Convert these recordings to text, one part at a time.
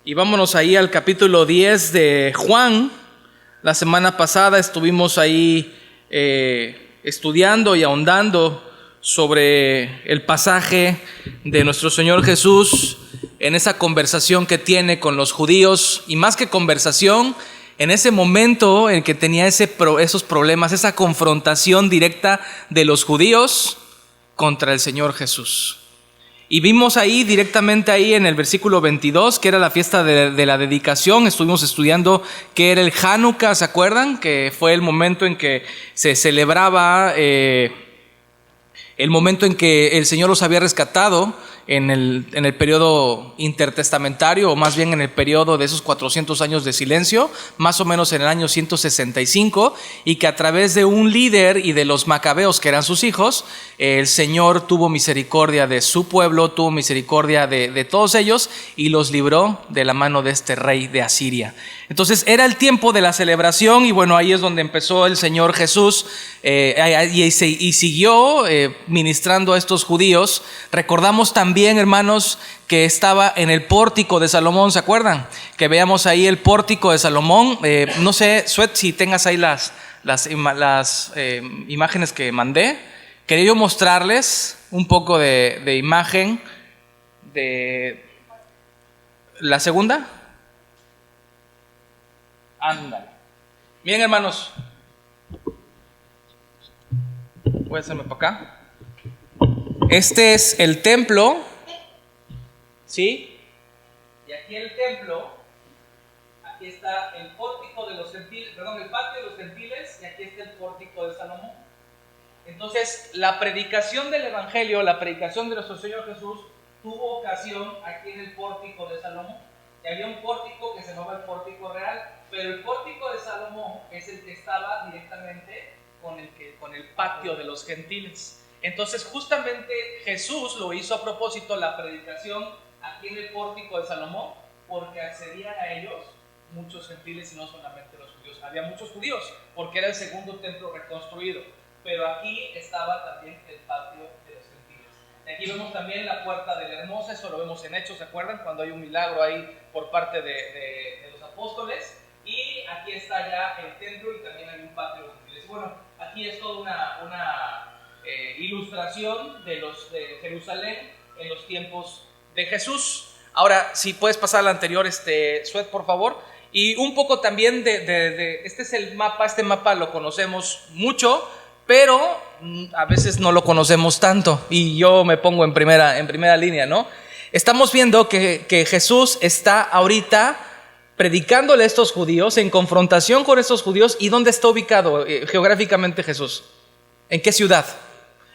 Y vámonos ahí al capítulo 10 de Juan. La semana pasada estuvimos ahí estudiando y ahondando sobre el pasaje de nuestro Señor Jesús en esa conversación que tiene con los judíos, y más que conversación, en ese momento en que tenía esos problemas, esa confrontación directa de los judíos contra el Señor Jesús. Y vimos ahí, directamente ahí en el versículo 22, que era la fiesta de la dedicación. Estuvimos estudiando que era el Hanukkah, ¿se acuerdan? Que fue el momento en que se celebraba, el momento en que el Señor los había rescatado en el periodo intertestamentario, o más bien en el periodo de esos 400 años de silencio, más o menos en el año 165, y que a través de un líder y de los macabeos, que eran sus hijos, el Señor tuvo misericordia de su pueblo, tuvo misericordia de todos ellos, y los libró de la mano de este rey de Asiria. Entonces era el tiempo de la celebración, y bueno, ahí es donde empezó el Señor Jesús, y siguió ministrando a estos judíos. Recordamos también, hermanos, que estaba en el pórtico de Salomón, ¿se acuerdan? Que veamos ahí el pórtico de Salomón. No sé, Suet, si tengas ahí las imágenes que mandé. Quería yo mostrarles un poco de imagen de la segunda. Ándale. Bien, hermanos. Voy a hacerme para acá. Este es el templo, ¿sí? Y aquí en el templo, aquí está el pórtico de los gentiles, perdón, el patio de los gentiles, y aquí está el pórtico de Salomón. Entonces, la predicación del Evangelio, la predicación de nuestro Señor Jesús, tuvo ocasión aquí en el pórtico de Salomón. Y había un pórtico que se llamaba el pórtico real, pero el pórtico de Salomón es el que estaba directamente con el patio de los gentiles. Entonces, justamente Jesús lo hizo a propósito, la predicación aquí en el pórtico de Salomón, porque accedían a ellos muchos gentiles y no solamente los judíos. Había muchos judíos, porque era el segundo templo reconstruido, pero aquí estaba también el patio de los gentiles. Y aquí vemos también la puerta de la hermosa, eso lo vemos en Hechos, ¿se acuerdan? Cuando hay un milagro ahí por parte de los apóstoles. Y aquí está ya el templo y también hay un patio de los gentiles. Bueno, aquí es toda una ilustración de Jerusalén en los tiempos de Jesús. Ahora, si puedes pasar al anterior, Suet, por favor. Y un poco también este es el mapa. Este mapa lo conocemos mucho, pero a veces no lo conocemos tanto. Y yo me pongo en primera línea, ¿no? Estamos viendo que Jesús está ahorita predicándole a estos judíos, en confrontación con estos judíos. ¿Y dónde está ubicado geográficamente Jesús? ¿En qué ciudad?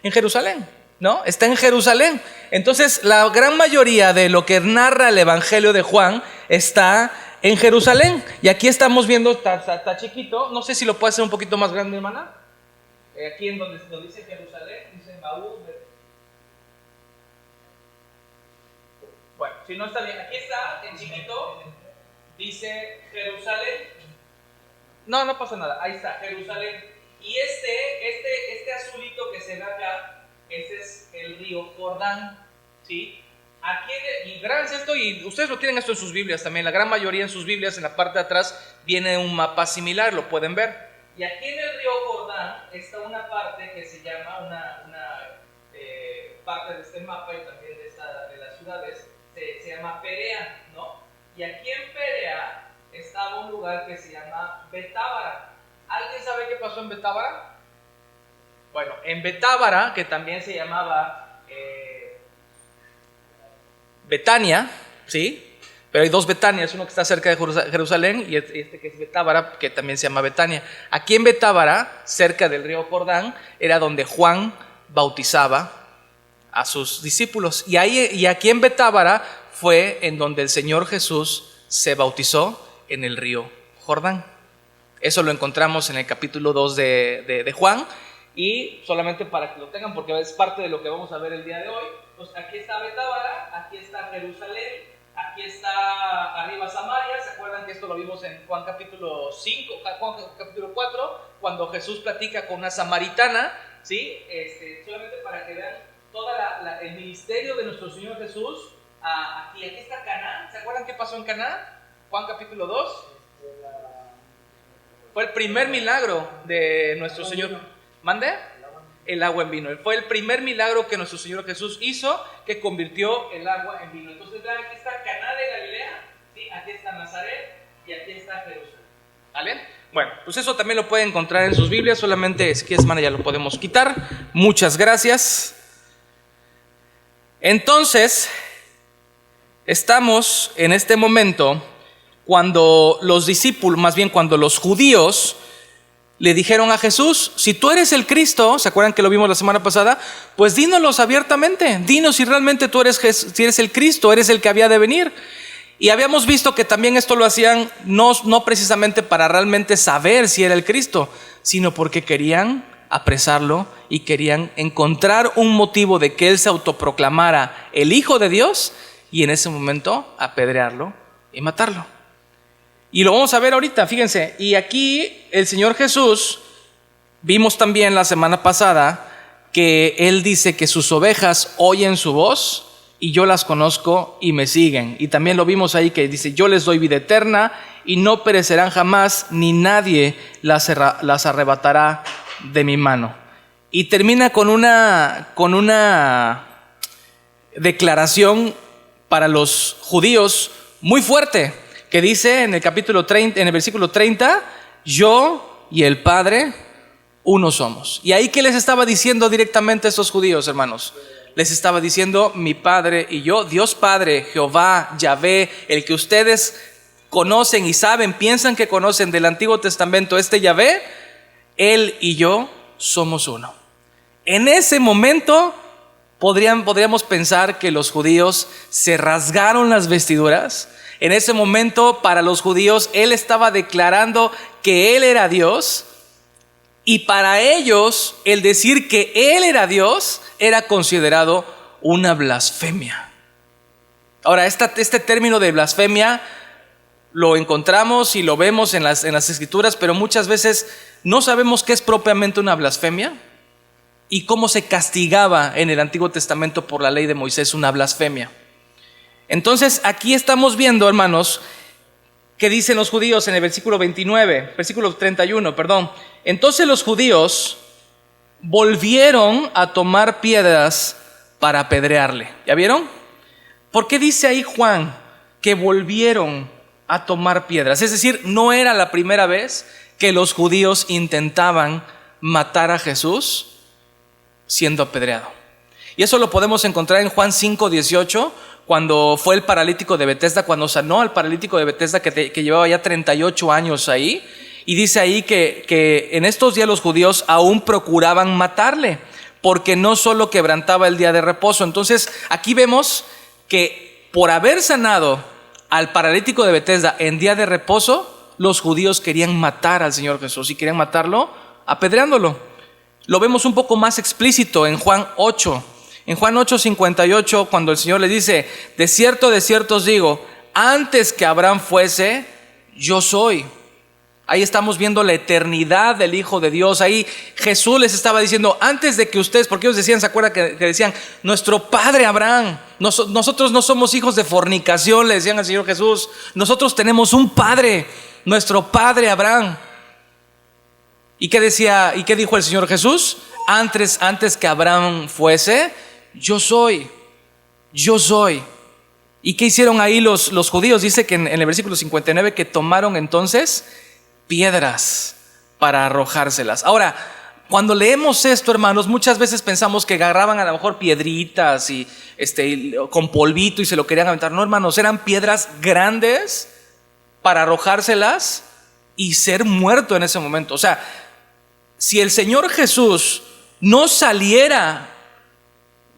En Jerusalén, ¿no? Está en Jerusalén. Entonces, la gran mayoría de lo que narra el Evangelio de Juan está en Jerusalén. Y aquí estamos viendo, está chiquito. No sé si lo puede hacer un poquito más grande, hermana. Aquí en donde dice Jerusalén, dice Maús. Bueno, si no está bien, aquí está en chiquito. Dice Jerusalén. No pasa nada. Ahí está, Jerusalén. Y este azulito que se ve acá, ese es el río Jordán, ¿sí? Aquí, y grábense esto, y ustedes lo tienen esto en sus Biblias también. La gran mayoría en sus Biblias, en la parte de atrás, viene un mapa similar, lo pueden ver. Y aquí en el río Jordán está una parte que se llama, una parte de este mapa y también de las ciudades, se llama Perea, ¿no? Y aquí en Perea estaba un lugar que se llama Betábara. ¿Alguien sabe qué pasó en Betábara? Bueno, en Betábara, que también se llamaba Betania, ¿sí? Pero hay dos Betanias, uno que está cerca de Jerusalén y este que es Betábara, que también se llama Betania. Aquí en Betábara, cerca del río Jordán, era donde Juan bautizaba a sus discípulos. Y aquí en Betábara fue en donde el Señor Jesús se bautizó en el río Jordán. Eso lo encontramos en el capítulo 2 de Juan. Y solamente para que lo tengan, porque es parte de lo que vamos a ver el día de hoy, pues aquí está Betábara, aquí está Jerusalén, aquí está arriba Samaria. ¿Se acuerdan que esto lo vimos en Juan capítulo 5, Juan capítulo 4, cuando Jesús platica con una samaritana, ¿sí? Solamente para que vean todo el ministerio de nuestro Señor Jesús aquí está Caná. ¿Se acuerdan qué pasó en Caná? Juan capítulo 2. Fue el primer milagro de nuestro Señor. ¿Mande? El agua en vino. Fue el primer milagro que nuestro Señor Jesús hizo, que convirtió el agua en vino. Entonces vean, aquí está Caná de Galilea, ¿sí? Aquí está Nazaret y aquí está Jerusalén. ¿Vale? Bueno, pues eso también lo pueden encontrar en sus Biblias. Solamente si quieres, hermana, ya lo podemos quitar. Muchas gracias. Entonces, estamos en este momento cuando los discípulos, más bien cuando los judíos le dijeron a Jesús: si tú eres el Cristo, ¿se acuerdan que lo vimos la semana pasada? Pues dínoslos abiertamente, dinos si realmente tú eres, si eres el Cristo, eres el que había de venir. Y habíamos visto que también esto lo hacían no precisamente para realmente saber si era el Cristo, sino porque querían apresarlo y querían encontrar un motivo de que él se autoproclamara el Hijo de Dios y en ese momento apedrearlo y matarlo. Y lo vamos a ver ahorita, fíjense. Y aquí el Señor Jesús, vimos también la semana pasada que Él dice que sus ovejas oyen su voz y yo las conozco y me siguen. Y también lo vimos ahí que dice: yo les doy vida eterna y no perecerán jamás, ni nadie las arrebatará de mi mano. Y termina con una declaración para los judíos muy fuerte, que dice en el capítulo 30, en el versículo 30, yo y el Padre uno somos. Y ahí, ¿qué les estaba diciendo directamente a estos judíos, hermanos? Les estaba diciendo: mi Padre y yo, Dios Padre, Jehová, Yahvé, el que ustedes conocen y saben, piensan que conocen del Antiguo Testamento, este Yahvé, Él y yo somos uno. En ese momento podríamos pensar que los judíos se rasgaron las vestiduras. En ese momento, para los judíos, Él estaba declarando que Él era Dios, y para ellos el decir que Él era Dios era considerado una blasfemia. Ahora, este término de blasfemia lo encontramos y lo vemos en las Escrituras, pero muchas veces no sabemos qué es propiamente una blasfemia y cómo se castigaba en el Antiguo Testamento por la ley de Moisés una blasfemia. Entonces, aquí estamos viendo, hermanos, que dicen los judíos en el versículo 31, perdón. Entonces los judíos volvieron a tomar piedras para apedrearle. ¿Ya vieron? ¿Por qué dice ahí Juan que volvieron a tomar piedras? Es decir, no era la primera vez que los judíos intentaban matar a Jesús siendo apedreado. Y eso lo podemos encontrar en Juan 5:18, cuando fue el paralítico de Betesda, cuando sanó al paralítico de Betesda que llevaba ya 38 años ahí. Y dice ahí que en estos días los judíos aún procuraban matarle, porque no solo quebrantaba el día de reposo. Entonces aquí vemos que por haber sanado al paralítico de Betesda en día de reposo, los judíos querían matar al Señor Jesús y querían matarlo apedreándolo. Lo vemos un poco más explícito en Juan 8. En Juan 8:58, cuando el Señor le dice: de cierto os digo, antes que Abraham fuese, yo soy. Ahí estamos viendo la eternidad del Hijo de Dios. Ahí Jesús les estaba diciendo: antes de que ustedes, porque ellos decían, ¿se acuerdan que decían? Nuestro padre Abraham, nosotros no somos hijos de fornicación, le decían al Señor Jesús. Nosotros tenemos un padre, nuestro padre Abraham. ¿Y qué decía? ¿Y qué dijo el Señor Jesús? Antes que Abraham fuese, yo soy. ¿Y qué hicieron ahí los judíos? Dice que en el versículo 59 que tomaron entonces piedras para arrojárselas. Ahora, cuando leemos esto, hermanos, muchas veces pensamos que agarraban a lo mejor piedritas y con polvito y se lo querían aventar. No, hermanos, eran piedras grandes para arrojárselas y ser muerto en ese momento. O sea, si el Señor Jesús no saliera,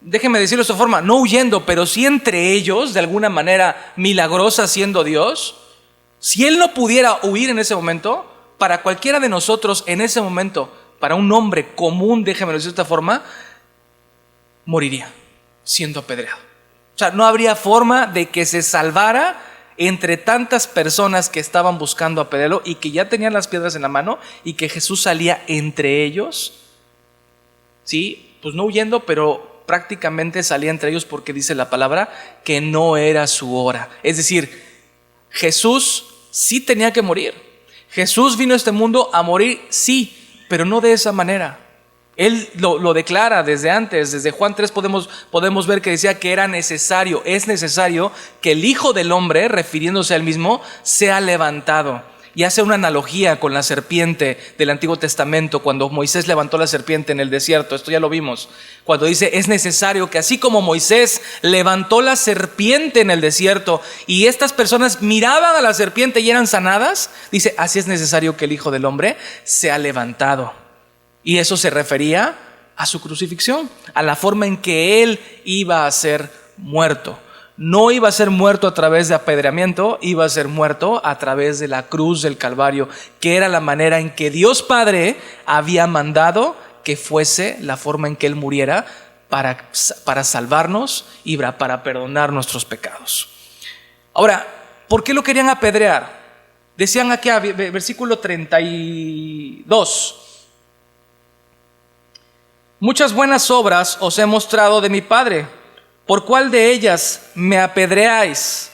déjenme decirlo de esta forma, no huyendo, pero sí entre ellos, de alguna manera milagrosa siendo Dios, si Él no pudiera huir en ese momento, para cualquiera de nosotros en ese momento, para un hombre común, déjenme decirlo de esta forma, moriría siendo apedreado. O sea, no habría forma de que se salvara entre tantas personas que estaban buscando apedrearlo y que ya tenían las piedras en la mano, y que Jesús salía entre ellos, sí, pues no huyendo, pero prácticamente salía entre ellos porque dice la palabra que no era su hora. Es decir, Jesús sí tenía que morir. Jesús vino a este mundo a morir, sí, pero no de esa manera. Él lo declara desde antes. Desde Juan 3 podemos ver que decía que era necesario, es necesario que el Hijo del Hombre, refiriéndose a él mismo, sea levantado. Y hace una analogía con la serpiente del Antiguo Testamento, cuando Moisés levantó la serpiente en el desierto. Esto ya lo vimos. Cuando dice, es necesario que así como Moisés levantó la serpiente en el desierto y estas personas miraban a la serpiente y eran sanadas, dice, así es necesario que el Hijo del Hombre sea levantado. Y eso se refería a su crucifixión, a la forma en que él iba a ser muerto. No iba a ser muerto a través de apedreamiento, iba a ser muerto a través de la cruz del Calvario, que era la manera en que Dios Padre había mandado que fuese la forma en que Él muriera para salvarnos y para perdonar nuestros pecados. Ahora, ¿por qué lo querían apedrear? Decían aquí, versículo 32. Muchas buenas obras os he mostrado de mi Padre. ¿Por cuál de ellas me apedreáis?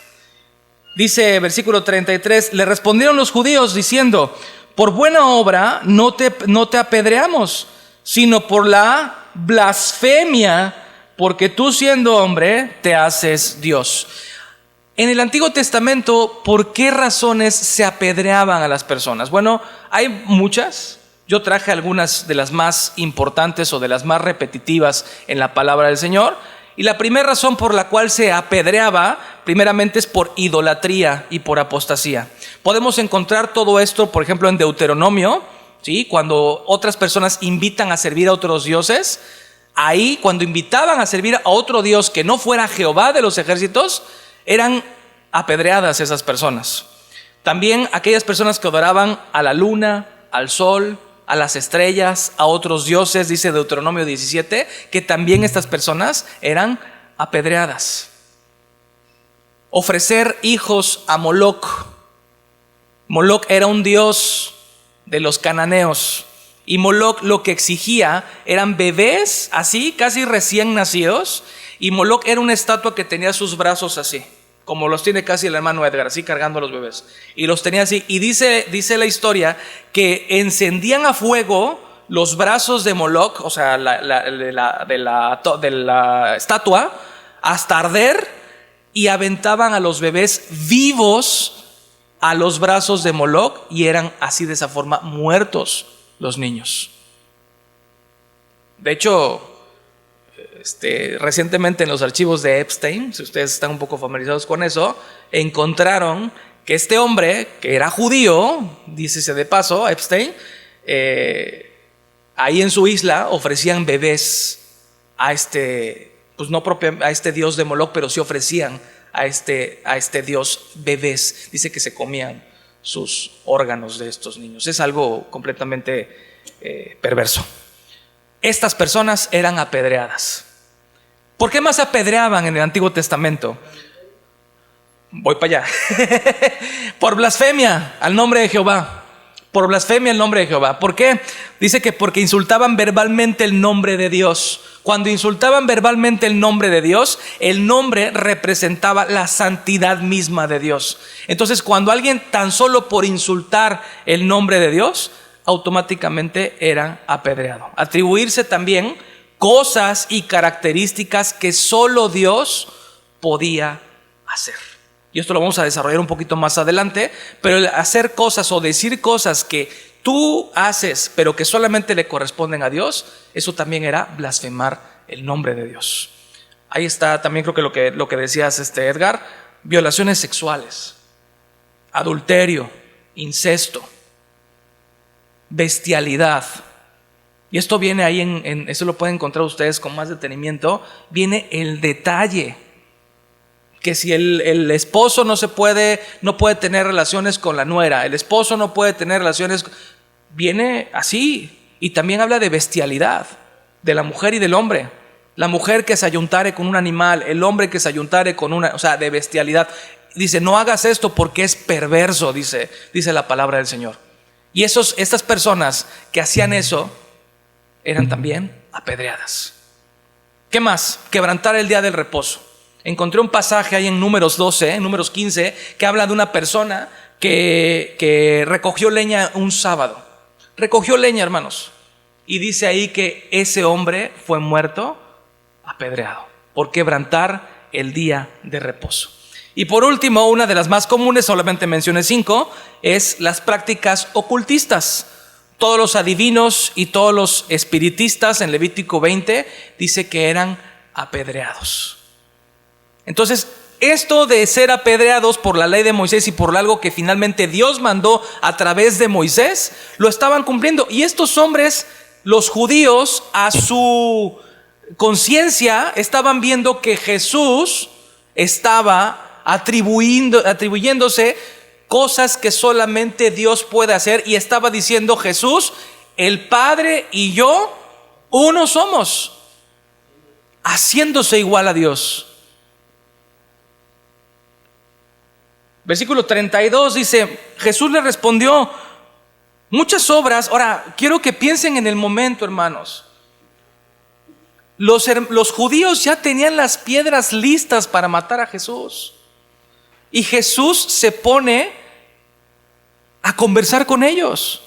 Dice versículo 33, le respondieron los judíos diciendo, por buena obra no te apedreamos, sino por la blasfemia, porque tú siendo hombre te haces Dios. En el Antiguo Testamento, ¿por qué razones se apedreaban a las personas? Bueno, hay muchas. Yo traje algunas de las más importantes o de las más repetitivas en la palabra del Señor. Y la primera razón por la cual se apedreaba, primeramente, es por idolatría y por apostasía. Podemos encontrar todo esto, por ejemplo, en Deuteronomio, ¿sí? Cuando otras personas invitan a servir a otros dioses. Ahí, cuando invitaban a servir a otro dios que no fuera Jehová de los ejércitos, eran apedreadas esas personas. También aquellas personas que adoraban a la luna, al sol, a las estrellas, a otros dioses, dice Deuteronomio 17, que también estas personas eran apedreadas. Ofrecer hijos a Moloc. Moloc era un dios de los cananeos, y Moloc lo que exigía eran bebés así, casi recién nacidos, y Moloc era una estatua que tenía sus brazos así, como los tiene casi el hermano Edgar, así cargando a los bebés. Y los tenía así. Y dice la historia que encendían a fuego los brazos de Moloc, o sea, de la estatua, hasta arder, y aventaban a los bebés vivos a los brazos de Moloc, y eran así, de esa forma, muertos los niños. De hecho, recientemente en los archivos de Epstein, si ustedes están un poco familiarizados con eso, encontraron que este hombre, que era judío, dícese de paso, Epstein, ahí en su isla ofrecían bebés a pues no a este dios de Moloc, pero sí ofrecían a este dios bebés. Dice que se comían sus órganos de estos niños. Es algo completamente perverso. Estas personas eran apedreadas. ¿Por qué más apedreaban en el Antiguo Testamento? Voy para allá. Por blasfemia al nombre de Jehová. Por blasfemia al nombre de Jehová. ¿Por qué? Dice que porque insultaban verbalmente el nombre de Dios. Cuando insultaban verbalmente el nombre de Dios, el nombre representaba la santidad misma de Dios. Entonces, cuando alguien tan solo por insultar el nombre de Dios, automáticamente era apedreado. Atribuirse también cosas y características que solo Dios podía hacer. Y esto lo vamos a desarrollar un poquito más adelante, pero el hacer cosas o decir cosas que tú haces, pero que solamente le corresponden a Dios, eso también era blasfemar el nombre de Dios. Ahí está también, creo que lo que decías, Edgar, violaciones sexuales, adulterio, incesto, bestialidad. Y esto viene ahí eso lo pueden encontrar ustedes con más detenimiento. Viene el detalle, que si el esposo no puede tener relaciones con la nuera, el esposo no puede tener relaciones, viene así. Y también habla de bestialidad, de la mujer y del hombre. La mujer que se ayuntare con un animal, el hombre que se ayuntare con o sea, de bestialidad. Dice, no hagas esto porque es perverso, dice la palabra del Señor. Y estas personas que hacían eso eran también apedreadas. ¿Qué más? Quebrantar el día del reposo. Encontré un pasaje ahí en Números 12, en Números 15, que habla de una persona que recogió leña un sábado. Recogió leña, hermanos. Y dice ahí que ese hombre fue muerto apedreado por quebrantar el día de reposo. Y por último, una de las más comunes, solamente mencioné 5, es las prácticas ocultistas. Todos los adivinos y todos los espiritistas en Levítico 20 dice que eran apedreados. Entonces, esto de ser apedreados por la ley de Moisés y por algo que finalmente Dios mandó a través de Moisés, lo estaban cumpliendo. Y estos hombres, los judíos, a su conciencia estaban viendo que Jesús estaba atribuyéndose cosas que solamente Dios puede hacer, y estaba diciendo: Jesús, el Padre y yo uno somos, haciéndose igual a Dios. Versículo 32 dice: Jesús le respondió: muchas obras. Ahora, quiero que piensen en el momento, hermanos. Los judíos ya tenían las piedras listas para matar a Jesús. Y Jesús se pone a conversar con ellos.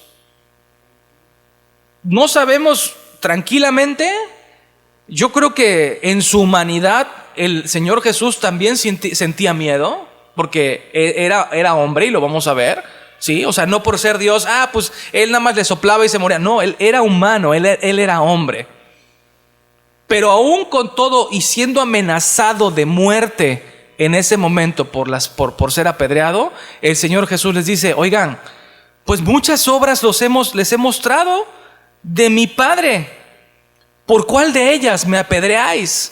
No sabemos tranquilamente. Yo creo que en su humanidad el Señor Jesús también sentía miedo, porque era hombre, y lo vamos a ver, ¿sí? O sea, no por ser Dios, pues él nada más le soplaba y se moría. No, él era humano, él era hombre. Pero aún con todo y siendo amenazado de muerte en ese momento por ser apedreado, el Señor Jesús les dice: oigan, pues muchas obras les he mostrado de mi Padre. ¿Por cuál de ellas me apedreáis?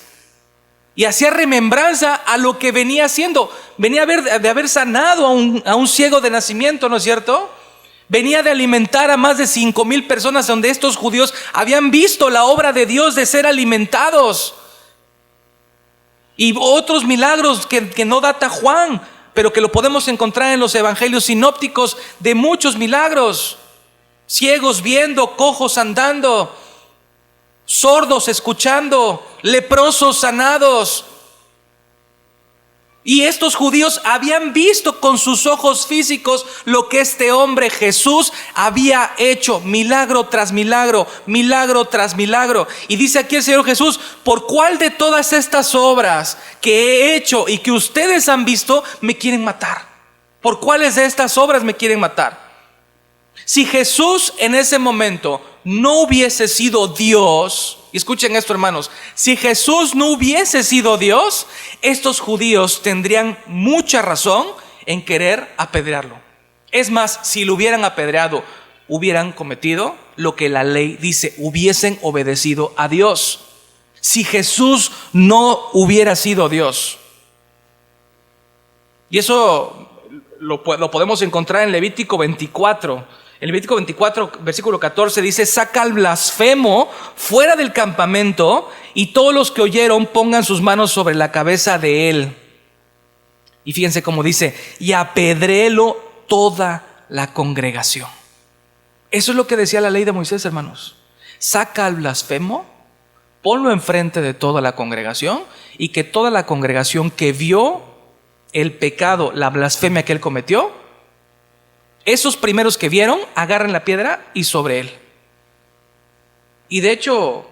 Y hacía remembranza a lo que venía haciendo. Venía de haber sanado a un ciego de nacimiento, ¿no es cierto? Venía de alimentar a más de 5,000 personas, donde estos judíos habían visto la obra de Dios de ser alimentados. Y otros milagros que no data Juan, pero que lo podemos encontrar en los evangelios sinópticos, de muchos milagros. Ciegos viendo, cojos andando, sordos escuchando, leprosos sanados. Y estos judíos habían visto con sus ojos físicos lo que este hombre Jesús había hecho, milagro tras milagro, milagro tras milagro. Y dice aquí el Señor Jesús: ¿por cuál de todas estas obras que he hecho y que ustedes han visto me quieren matar? ¿Por cuáles de estas obras me quieren matar? Si Jesús en ese momento no hubiese sido Dios, y escuchen esto, hermanos, si Jesús no hubiese sido Dios, estos judíos tendrían mucha razón en querer apedrearlo. Es más, si lo hubieran apedreado, hubieran cometido lo que la ley dice: hubiesen obedecido a Dios. Si Jesús no hubiera sido Dios. Y eso lo podemos encontrar en Levítico 24. En Levítico 24, versículo 14 dice: saca al blasfemo fuera del campamento, y todos los que oyeron pongan sus manos sobre la cabeza de él. Y fíjense cómo dice: y apedréelo toda la congregación. Eso es lo que decía la ley de Moisés, hermanos. Saca al blasfemo, ponlo enfrente de toda la congregación, y que toda la congregación que vio el pecado, la blasfemia que él cometió, esos primeros que vieron, agarren la piedra y sobre él. Y de hecho,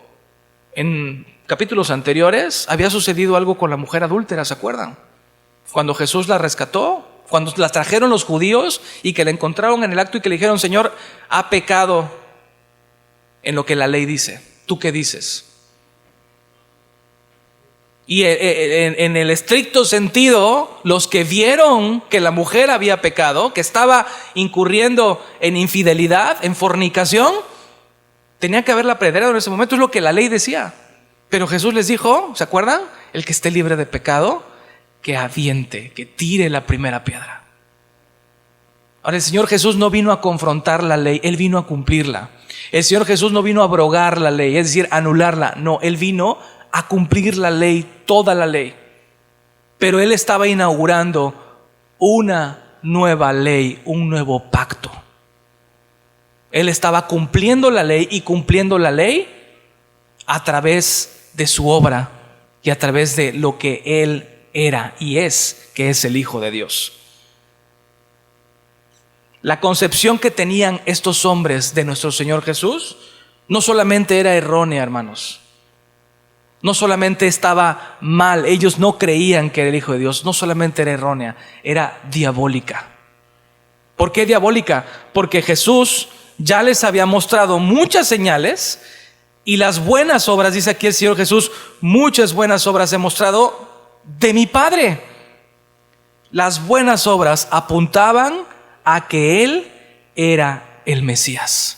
en capítulos anteriores había sucedido algo con la mujer adúltera, ¿se acuerdan? Cuando Jesús la rescató, cuando la trajeron los judíos y que la encontraron en el acto y que le dijeron: Señor, ha pecado en lo que la ley dice. ¿Tú qué dices? Y en el estricto sentido, los que vieron que la mujer había pecado, que estaba incurriendo en infidelidad, en fornicación, tenían que haberla apedreado en ese momento. Es lo que la ley decía. Pero Jesús les dijo, ¿se acuerdan? El que esté libre de pecado, que aviente, que tire la primera piedra. Ahora, el Señor Jesús no vino a confrontar la ley, Él vino a cumplirla. El Señor Jesús no vino a abrogar la ley, es decir, anularla. No, Él vino a cumplir la ley, toda la ley. Pero Él estaba inaugurando una nueva ley, un nuevo pacto. Él estaba cumpliendo la ley, y cumpliendo la ley a través de su obra y a través de lo que Él era y es, que es el Hijo de Dios. La concepción que tenían estos hombres de nuestro Señor Jesús no solamente era errónea, hermanos. No solamente estaba mal, ellos no creían que era el Hijo de Dios, no solamente era errónea, era diabólica. ¿Por qué diabólica? Porque Jesús ya les había mostrado muchas señales y las buenas obras, dice aquí el Señor Jesús, muchas buenas obras he mostrado de mi Padre. Las buenas obras apuntaban a que Él era el Mesías.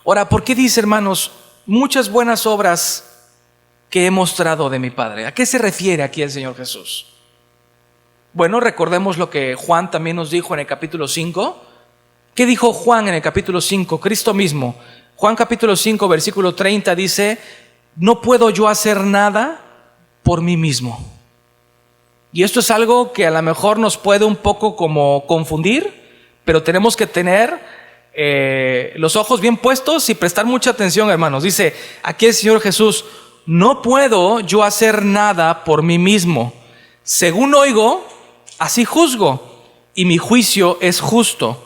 Ahora, ¿por qué dice, hermanos, muchas buenas obras que he mostrado de mi Padre? ¿A qué se refiere aquí el Señor Jesús? Bueno, recordemos lo que Juan también nos dijo en el capítulo 5. ¿Qué dijo Juan en el capítulo 5? Cristo mismo. Juan capítulo 5, versículo 30 dice: no puedo yo hacer nada por mí mismo. Y esto es algo que a lo mejor nos puede un poco como confundir, pero tenemos que tener los ojos bien puestos y prestar mucha atención, hermanos. Dice aquí el Señor Jesús: no puedo yo hacer nada por mí mismo. Según oigo, así juzgo, y mi juicio es justo,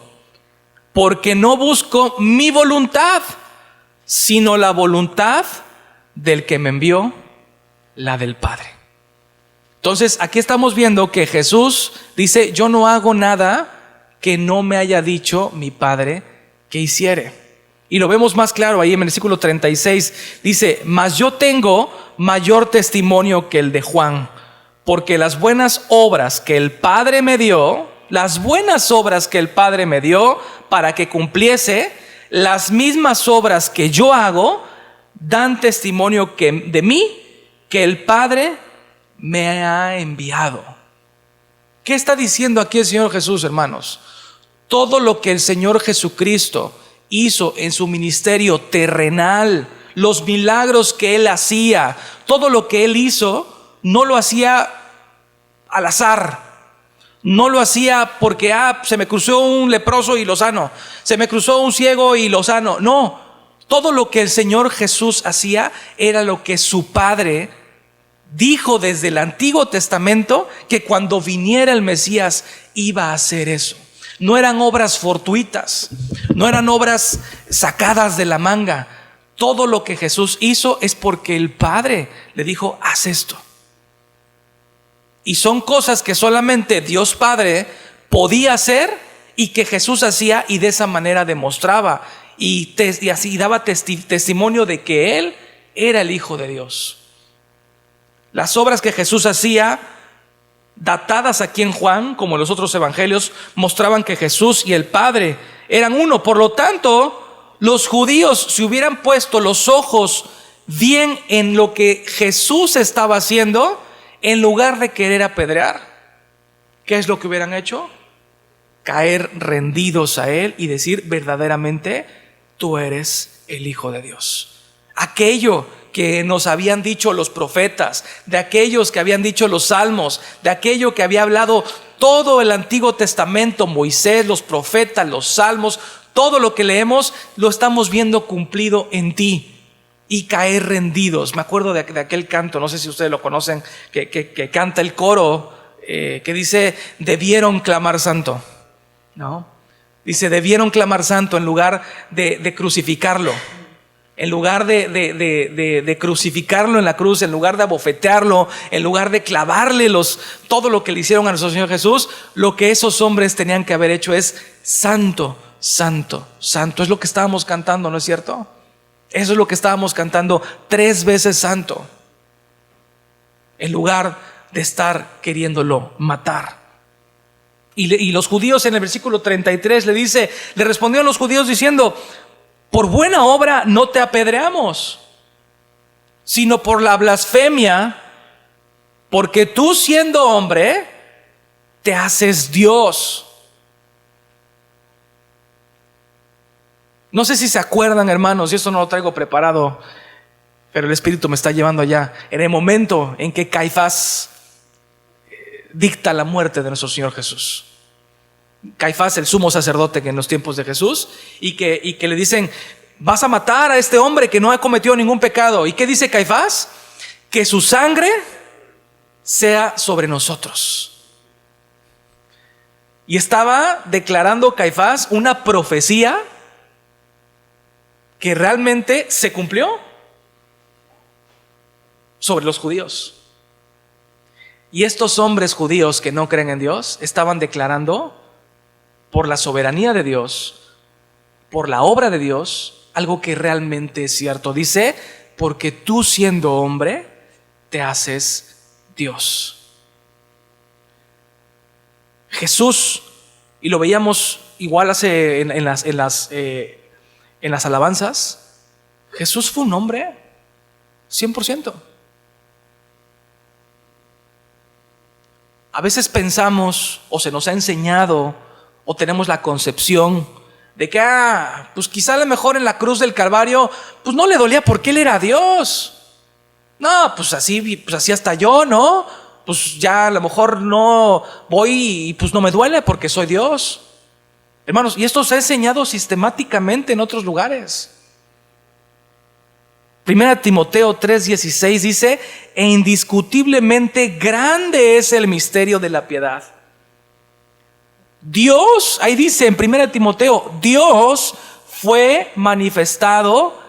porque no busco mi voluntad, sino la voluntad del que me envió, la del Padre. Entonces, aquí estamos viendo que Jesús dice: yo no hago nada que no me haya dicho mi Padre que hiciere. Y lo vemos más claro ahí en el versículo 36. Dice: mas yo tengo mayor testimonio que el de Juan, porque las buenas obras que el Padre me dio, las buenas obras que el Padre me dio para que cumpliese, las mismas obras que yo hago, dan testimonio de mí, que el Padre me ha enviado. ¿Qué está diciendo aquí el Señor Jesús, hermanos? Todo lo que el Señor Jesucristo hizo en su ministerio terrenal, los milagros que Él hacía, todo lo que Él hizo, no lo hacía al azar. No lo hacía porque se me cruzó un leproso y lo sano, se me cruzó un ciego y lo sano. No, todo lo que el Señor Jesús hacía era lo que su Padre dijo desde el Antiguo Testamento, que cuando viniera el Mesías iba a hacer eso. No eran obras fortuitas, no eran obras sacadas de la manga. Todo lo que Jesús hizo es porque el Padre le dijo: haz esto. Y son cosas que solamente Dios Padre podía hacer y que Jesús hacía, y de esa manera demostraba y así daba testimonio de que Él era el Hijo de Dios. Las obras que Jesús hacía, datadas aquí en Juan, como los otros evangelios, mostraban que Jesús y el Padre eran uno. Por lo tanto, los judíos, si hubieran puesto los ojos bien en lo que Jesús estaba haciendo, en lugar de querer apedrear, ¿qué es lo que hubieran hecho? Caer rendidos a Él y decir: verdaderamente tú eres el Hijo de Dios. Aquello que nos habían dicho los profetas, de aquellos que habían dicho los salmos, de aquello que había hablado todo el Antiguo Testamento, Moisés, los profetas, los salmos, todo lo que leemos lo estamos viendo cumplido en ti. Y caer rendidos. Me acuerdo de aquel canto, no sé si ustedes lo conocen, que canta el coro, que dice: debieron clamar santo, ¿no? Dice: debieron clamar santo en lugar de crucificarlo. En lugar de crucificarlo en la cruz, en lugar de abofetearlo, en lugar de clavarle todo lo que le hicieron a nuestro Señor Jesús, lo que esos hombres tenían que haber hecho es: santo, santo, santo. Es lo que estábamos cantando, ¿no es cierto? Eso es lo que estábamos cantando: 3 veces santo, en lugar de estar queriéndolo matar. Y los judíos, en el versículo 33 le respondieron los judíos diciendo: por buena obra no te apedreamos, sino por la blasfemia, porque tú, siendo hombre, te haces Dios. No sé si se acuerdan, hermanos, y esto no lo traigo preparado, pero el Espíritu me está llevando allá. En el momento en que Caifás dicta la muerte de nuestro Señor Jesús. Caifás, el sumo sacerdote que en los tiempos de Jesús, y que le dicen: vas a matar a este hombre que no ha cometido ningún pecado. ¿Y qué dice Caifás? Que su sangre sea sobre nosotros. Y estaba declarando Caifás una profecía que realmente se cumplió sobre los judíos. Y estos hombres judíos que no creen en Dios estaban declarando por la soberanía de Dios, por la obra de Dios, algo que realmente es cierto. Dice, porque tú siendo hombre te haces Dios. Jesús, y lo veíamos igual hace en las alabanzas, Jesús fue un hombre 100%. A veces pensamos, o se nos ha enseñado, o tenemos la concepción de que, pues quizá a lo mejor en la cruz del Calvario, pues no le dolía porque Él era Dios. No, pues así hasta yo, ¿no? Pues ya a lo mejor no voy y pues no me duele porque soy Dios. Hermanos, y esto se ha enseñado sistemáticamente en otros lugares. 1 Timoteo 3:16 dice, e indiscutiblemente grande es el misterio de la piedad. Dios, ahí dice en 1 Timoteo, Dios fue manifestado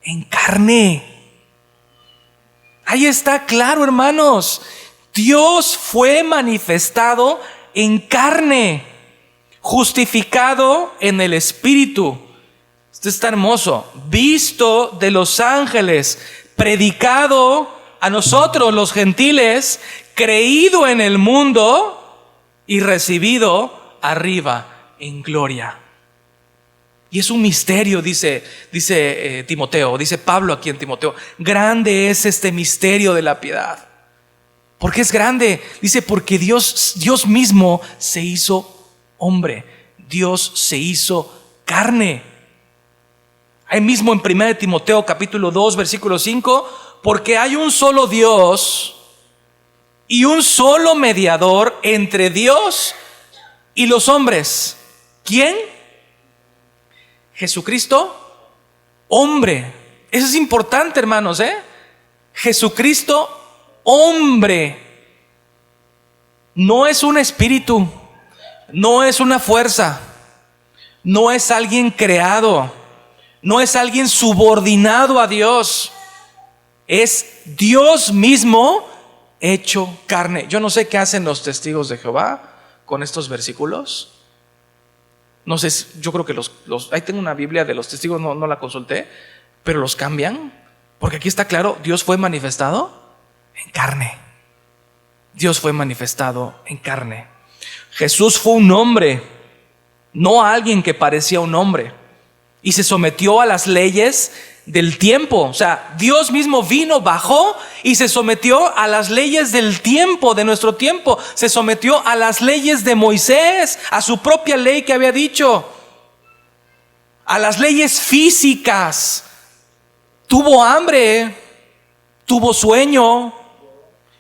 en carne. Ahí está claro, hermanos. Dios fue manifestado en carne, justificado en el Espíritu. Esto está hermoso. Visto de los ángeles, predicado a nosotros los gentiles, creído en el mundo y recibido arriba en gloria. Y es un misterio, dice Timoteo, dice Pablo aquí en Timoteo. Grande es este misterio de la piedad. ¿Por qué es grande? Dice, porque Dios mismo se hizo hombre. Dios se hizo carne. Ahí mismo en 1 Timoteo capítulo 2 versículo 5, porque hay un solo Dios y un solo mediador entre Dios y los hombres. ¿Quién? Jesucristo, hombre. Eso es importante, hermanos, Jesucristo, hombre. No es un espíritu, no es una fuerza, no es alguien creado, no es alguien subordinado a Dios. Es Dios mismo hecho carne. Yo no sé qué hacen los testigos de Jehová con estos versículos. No sé, yo creo que ahí tengo una Biblia de los testigos, no la consulté, pero los cambian, porque aquí está claro, Dios fue manifestado en carne. Dios fue manifestado en carne. Jesús fue un hombre, no alguien que parecía un hombre, y se sometió a las leyes del tiempo. O sea, Dios mismo vino, bajó y se sometió a las leyes del tiempo, de nuestro tiempo. Se sometió a las leyes de Moisés, a su propia ley que había dicho, a las leyes físicas. Tuvo hambre, tuvo sueño,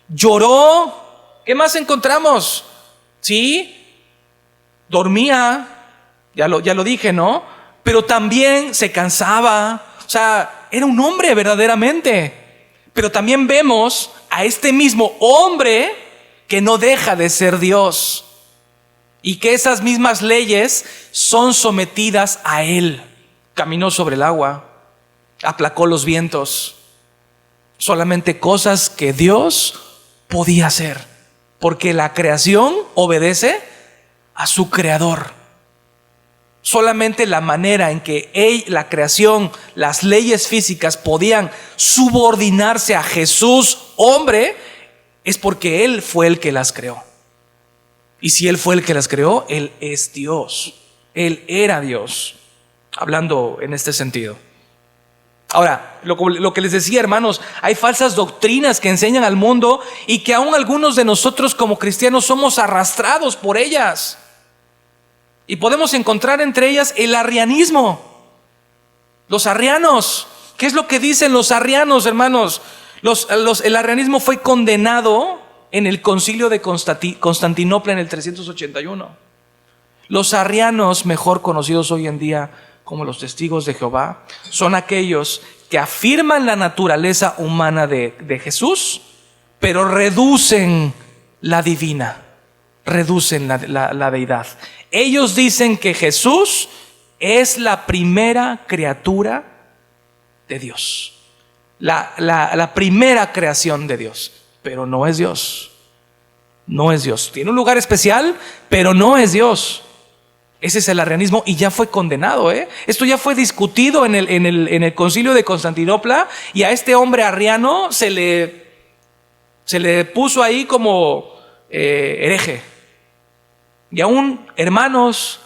lloró. ¿Qué más encontramos? Sí, dormía, ya lo dije, ¿no? Pero también se cansaba. O sea, era un hombre verdaderamente. Pero también vemos a este mismo hombre que no deja de ser Dios. Y que esas mismas leyes son sometidas a Él. Caminó sobre el agua, aplacó los vientos. Solamente cosas que Dios podía hacer. Porque la creación obedece a su creador. Solamente la manera en que la creación, las leyes físicas podían subordinarse a Jesús, hombre, es porque Él fue el que las creó. Y si Él fue el que las creó, Él es Dios. Él era Dios, hablando en este sentido. Ahora, lo que les decía, hermanos, hay falsas doctrinas que enseñan al mundo y que aún algunos de nosotros como cristianos somos arrastrados por ellas. Y podemos encontrar entre ellas el arrianismo. Los arrianos. ¿Qué es lo que dicen los arrianos, hermanos? El arrianismo fue condenado en el concilio de Constantinopla en el 381. Los arrianos, mejor conocidos hoy en día como los testigos de Jehová, son aquellos que afirman la naturaleza humana de Jesús, pero reducen la divina, reducen la deidad. Ellos dicen que Jesús es la primera criatura de Dios, la primera creación de Dios, pero no es Dios. No es Dios. Tiene un lugar especial, pero no es Dios. Ese es el arrianismo y ya fue condenado. Esto ya fue discutido en el concilio de Constantinopla, y a este hombre arriano se le puso ahí como hereje. Y aún hermanos,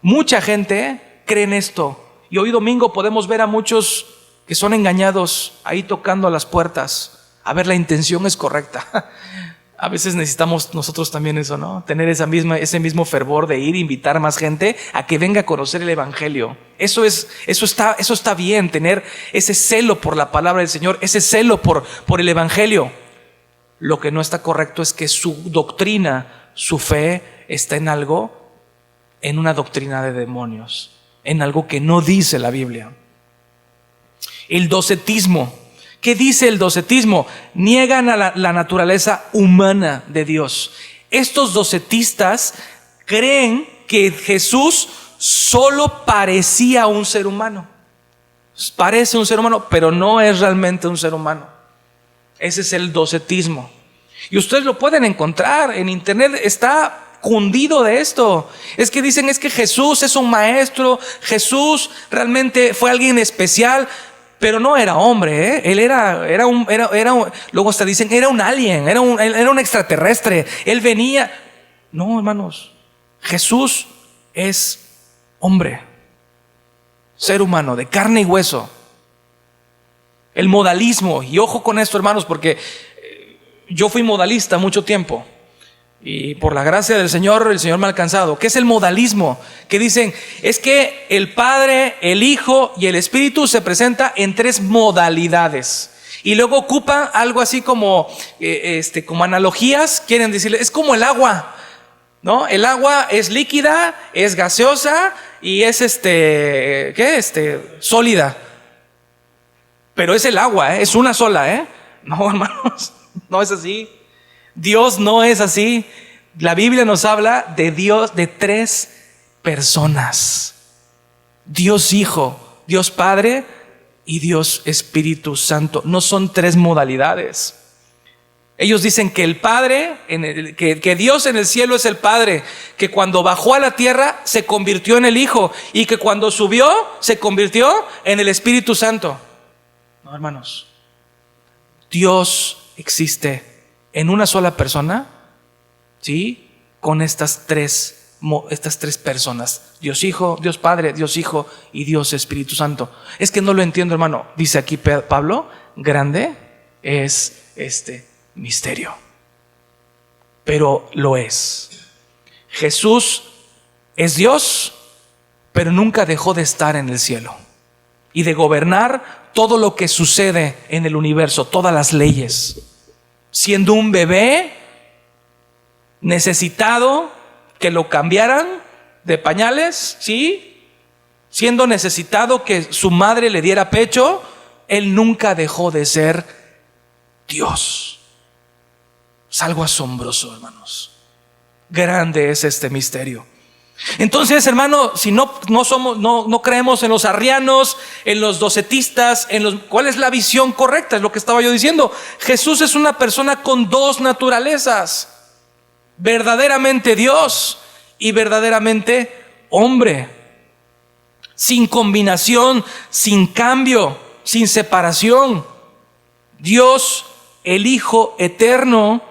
mucha gente cree en esto. Y hoy domingo podemos ver a muchos que son engañados ahí tocando a las puertas. A ver, la intención es correcta. A veces necesitamos nosotros también eso, ¿no? Tener ese mismo fervor de ir, invitar más gente a que venga a conocer el evangelio. Eso está bien, tener ese celo por la palabra del Señor, ese celo por el evangelio. Lo que no está correcto es que su doctrina, su fe está en una doctrina de demonios, en algo que no dice la Biblia. El docetismo. ¿Qué dice el docetismo? Niegan a la naturaleza humana de Dios. Estos docetistas creen que Jesús solo parecía un ser humano. Parece un ser humano, pero no es realmente un ser humano. Ese es el docetismo. Y ustedes lo pueden encontrar en internet, está cundido de esto. Es que dicen, es que Jesús es un maestro, Jesús realmente fue alguien especial. Pero no era hombre, Él era un, luego hasta dicen, era un alien, era un extraterrestre. Él venía. No, hermanos, Jesús es hombre, ser humano, de carne y hueso. El modalismo, y ojo con esto, hermanos, porque yo fui modalista mucho tiempo. Y por la gracia del Señor, el Señor me ha alcanzado. ¿Qué es el modalismo? Que dicen, es que el Padre, el Hijo y el Espíritu se presenta en 3 modalidades. Y luego ocupan algo así como analogías. Quieren decirle, es como el agua, ¿no? El agua es líquida, es gaseosa y es sólida. Pero es el agua, es una sola, No, hermanos, no es así. Dios no es así. La Biblia nos habla de Dios, de 3 personas: Dios Hijo, Dios Padre y Dios Espíritu Santo. No son 3 modalidades. Ellos dicen que el Padre, que Dios en el cielo es el Padre, que cuando bajó a la tierra se convirtió en el Hijo, y que cuando subió se convirtió en el Espíritu Santo. No, hermanos, Dios existe en una sola persona, ¿sí? Con estas tres personas: Dios Hijo, Dios Padre, Dios Hijo y Dios Espíritu Santo. Es que no lo entiendo, hermano. Dice aquí Pablo, grande es este misterio. Pero lo es. Jesús es Dios, pero nunca dejó de estar en el cielo y de gobernar todo lo que sucede en el universo, todas las leyes. Siendo un bebé necesitado que lo cambiaran de pañales, ¿sí? Siendo necesitado que su madre le diera pecho, Él nunca dejó de ser Dios. Es algo asombroso, hermanos. Grande es este misterio. Entonces, hermano, si no creemos en los arrianos, en los docetistas, ¿cuál es la visión correcta? Es lo que estaba yo diciendo. Jesús es una persona con 2 naturalezas: verdaderamente Dios y verdaderamente hombre, sin combinación, sin cambio, sin separación. Dios, el Hijo eterno,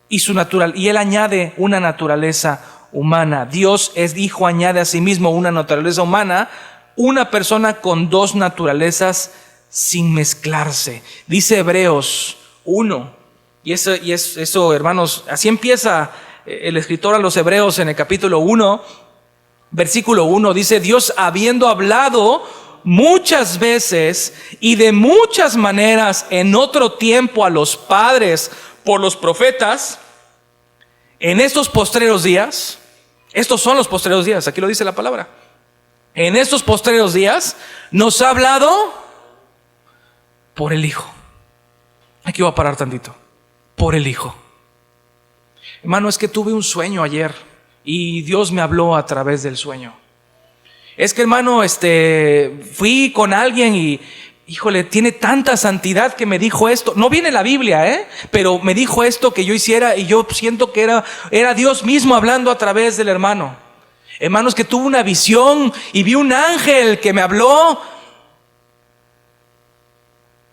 y Él añade una naturaleza humana. Dios es Hijo, añade a sí mismo una naturaleza humana, una persona con 2 naturalezas sin mezclarse. Dice Hebreos 1, y eso, hermanos, así empieza el escritor a los Hebreos en el capítulo 1, versículo 1, dice: Dios, habiendo hablado muchas veces y de muchas maneras en otro tiempo a los padres por los profetas, en estos postreros días, estos son los postreros días, aquí lo dice la palabra, en estos postreros días nos ha hablado por el Hijo. Aquí voy a parar tantito. Por el Hijo. Hermano, es que tuve un sueño ayer y Dios me habló a través del sueño. Es que, hermano, fui con alguien y, híjole, tiene tanta santidad que me dijo esto. No viene en la Biblia, pero me dijo esto que yo hiciera y yo siento que era Dios mismo hablando a través del hermano. Hermanos, que tuve una visión y vi un ángel que me habló.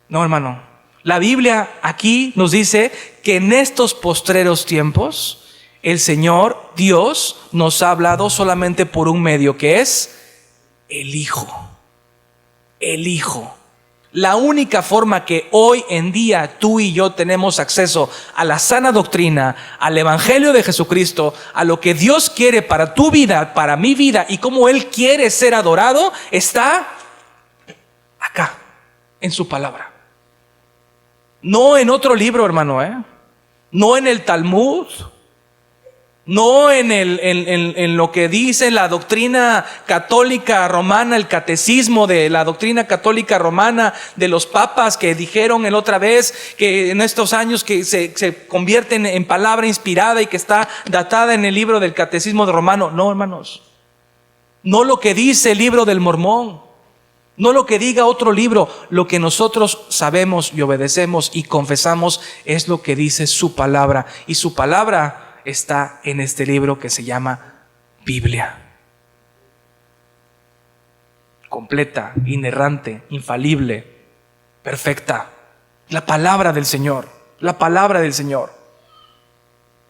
No, hermano, la Biblia aquí nos dice que en estos postreros tiempos el Señor Dios nos ha hablado solamente por un medio, que es el Hijo. El Hijo. La única forma que hoy en día tú y yo tenemos acceso a la sana doctrina, al Evangelio de Jesucristo, a lo que Dios quiere para tu vida, para mi vida y cómo Él quiere ser adorado, está acá, en su palabra. No en otro libro, hermano, no en el Talmud, no en lo que dice la doctrina católica romana, el catecismo de la doctrina católica romana de los papas que dijeron la otra vez que en estos años que se convierten en palabra inspirada y que está datada en el libro del catecismo de romano. No, hermanos, no lo que dice el libro del Mormón, no lo que diga otro libro. Lo que nosotros sabemos y obedecemos y confesamos es lo que dice su palabra, y su palabra está en este libro que se llama Biblia. Completa, inerrante, infalible, perfecta. La palabra del Señor, la palabra del Señor.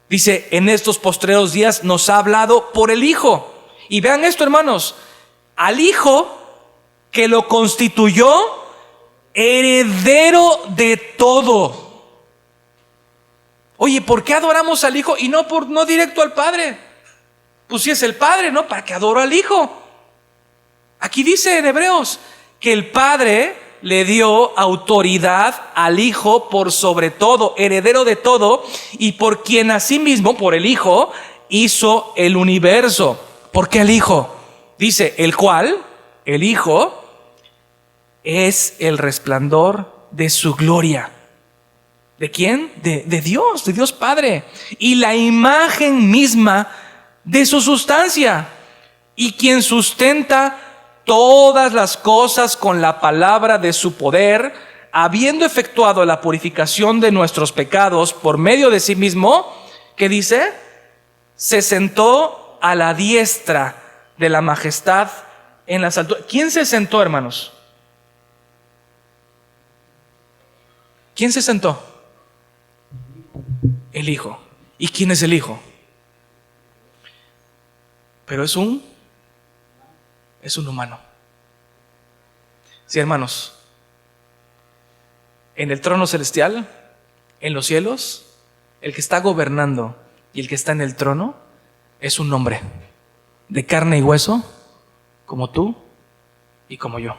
Dice, en estos postreros días nos ha hablado por el Hijo. Y vean esto, hermanos, al Hijo que lo constituyó heredero de todo. Oye, ¿por qué adoramos al Hijo y no directo al Padre? Pues si es el Padre, ¿no? ¿Para qué adoro al Hijo? Aquí dice en Hebreos que el Padre le dio autoridad al Hijo por sobre todo, heredero de todo, y por quien asimismo, por el Hijo, hizo el universo. ¿Por qué el Hijo? Dice, el cual, el Hijo, es el resplandor de su gloria. ¿De quién? De Dios Padre. Y la imagen misma de su sustancia. Y quien sustenta todas las cosas con la palabra de su poder, habiendo efectuado la purificación de nuestros pecados por medio de sí mismo, ¿qué dice? Se sentó a la diestra de la majestad en las alturas. ¿Quién se sentó, hermanos? ¿Quién se sentó? El Hijo. ¿Y quién es el Hijo? Pero es un humano. Sí, hermanos. En el trono celestial, en los cielos, el que está gobernando y el que está en el trono es un hombre de carne y hueso, como tú y como yo.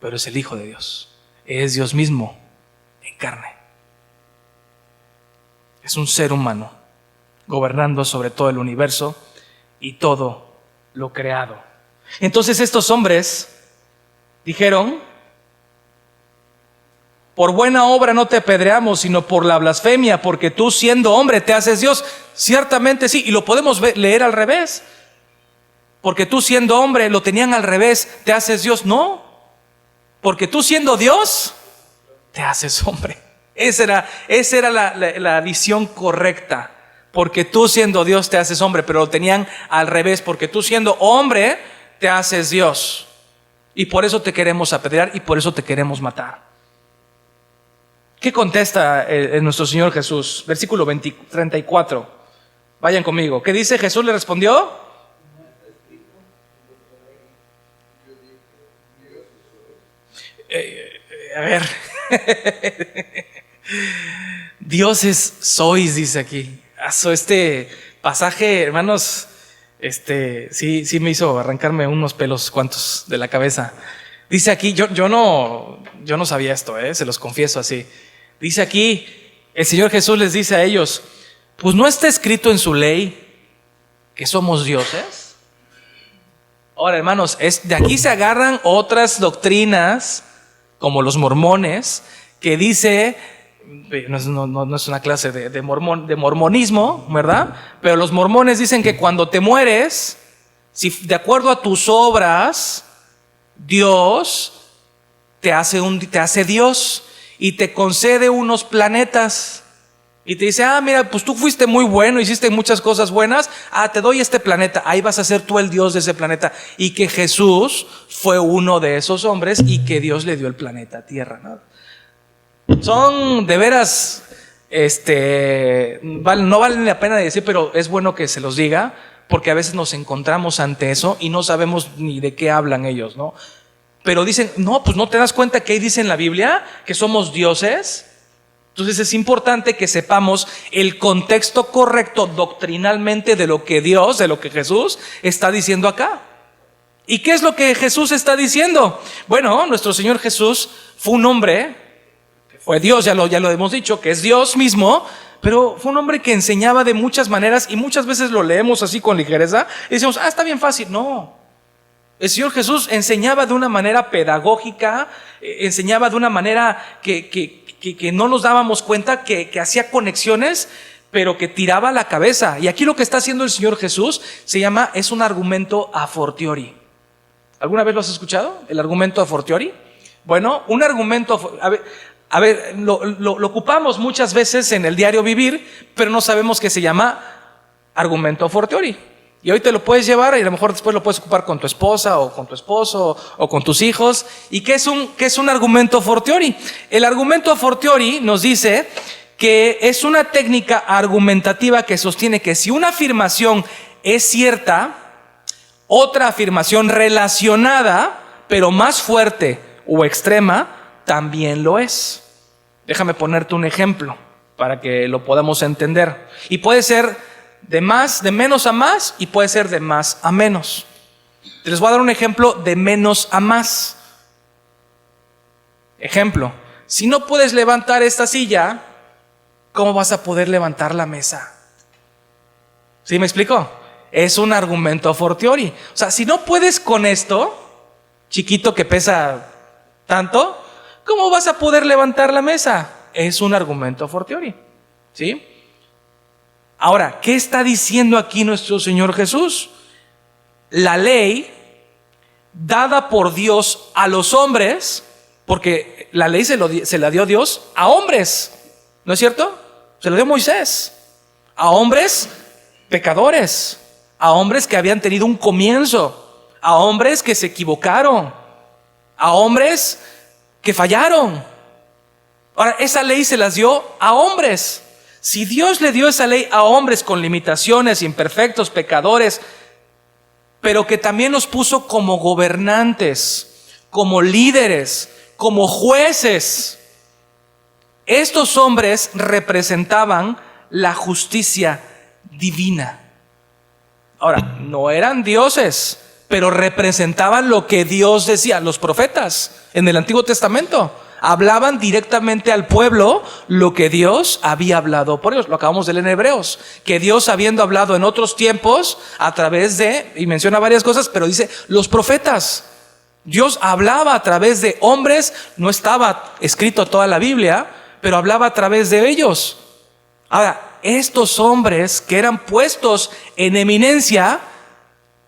Pero es el Hijo de Dios. Es Dios mismo en carne. Es un ser humano gobernando sobre todo el universo y todo lo creado. Entonces estos hombres dijeron, por buena obra no te apedreamos, sino por la blasfemia, porque tú siendo hombre te haces Dios. Ciertamente sí, y lo podemos leer al revés. Porque tú siendo hombre, lo tenían al revés, te haces Dios. No, porque tú siendo Dios, te haces hombre. Esa era la visión correcta. Porque tú siendo Dios te haces hombre, pero lo tenían al revés. Porque tú siendo hombre te haces Dios. Y por eso te queremos apedrear y por eso te queremos matar. ¿Qué contesta nuestro Señor Jesús? Versículo 34. Vayan conmigo. ¿Qué dice? Jesús le respondió. A ver. Dioses sois, dice aquí. Este pasaje, hermanos, sí me hizo arrancarme unos pelos cuantos de la cabeza. Dice aquí, yo no sabía esto, se los confieso así. Dice aquí, el Señor Jesús les dice a ellos, pues ¿no está escrito en su ley que somos dioses? Ahora, hermanos, de aquí se agarran otras doctrinas, como los mormones, que dice, no es una clase de mormonismo, ¿verdad? Pero los mormones dicen que cuando te mueres, si de acuerdo a tus obras, Dios te hace Dios y te concede unos planetas. Y te dice, mira, pues tú fuiste muy bueno, hiciste muchas cosas buenas, te doy este planeta, ahí vas a ser tú el Dios de ese planeta. Y que Jesús fue uno de esos hombres y que Dios le dio el planeta Tierra, ¿no? Son de veras, no valen la pena de decir, pero es bueno que se los diga, porque a veces nos encontramos ante eso y no sabemos ni de qué hablan ellos, ¿no? Pero dicen, no, pues no te das cuenta que ahí dice en la Biblia que somos dioses. Entonces es importante que sepamos el contexto correcto doctrinalmente de lo que Dios, de lo que Jesús está diciendo acá. ¿Y qué es lo que Jesús está diciendo? Bueno, nuestro Señor Jesús fue un hombre, que fue Dios, ya lo hemos dicho, que es Dios mismo, pero fue un hombre que enseñaba de muchas maneras y muchas veces lo leemos así con ligereza y decimos, está bien fácil. No. El Señor Jesús enseñaba de una manera pedagógica, enseñaba de una manera que no nos dábamos cuenta, que hacía conexiones, pero que tiraba la cabeza. Y aquí lo que está haciendo el Señor Jesús es un argumento a fortiori. ¿Alguna vez lo has escuchado? ¿El argumento a fortiori? Bueno, un argumento, lo ocupamos muchas veces en el diario vivir, pero no sabemos que se llama argumento a fortiori. Y hoy te lo puedes llevar y a lo mejor después lo puedes ocupar con tu esposa o con tu esposo o con tus hijos. ¿Y qué es un argumento a fortiori? El argumento a fortiori nos dice que es una técnica argumentativa que sostiene que si una afirmación es cierta, otra afirmación relacionada, pero más fuerte o extrema, también lo es. Déjame ponerte un ejemplo para que lo podamos entender. Y puede ser de menos a más, y puede ser de más a menos. Les voy a dar un ejemplo de menos a más. Ejemplo, si no puedes levantar esta silla, ¿cómo vas a poder levantar la mesa? ¿Sí me explico? Es un argumento a fortiori. O sea, si no puedes con esto, chiquito que pesa tanto, ¿cómo vas a poder levantar la mesa? Es un argumento a fortiori. ¿Sí? Ahora, ¿qué está diciendo aquí nuestro Señor Jesús? La ley dada por Dios a los hombres, porque la ley se la dio Dios a hombres, ¿no es cierto? Se la dio Moisés a hombres pecadores, a hombres que habían tenido un comienzo, a hombres que se equivocaron, a hombres que fallaron. Ahora, esa ley se las dio a hombres. Si Dios le dio esa ley a hombres con limitaciones, imperfectos, pecadores, pero que también los puso como gobernantes, como líderes, como jueces, estos hombres representaban la justicia divina. Ahora, no eran dioses, pero representaban lo que Dios decía. Los profetas en el Antiguo Testamento hablaban directamente al pueblo lo que Dios había hablado por ellos. Lo acabamos de leer en Hebreos, que Dios, habiendo hablado en otros tiempos a través de, y menciona varias cosas, pero dice los profetas. Dios hablaba a través de hombres, no estaba escrito toda la Biblia, pero hablaba a través de ellos. Ahora, estos hombres que eran puestos en eminencia,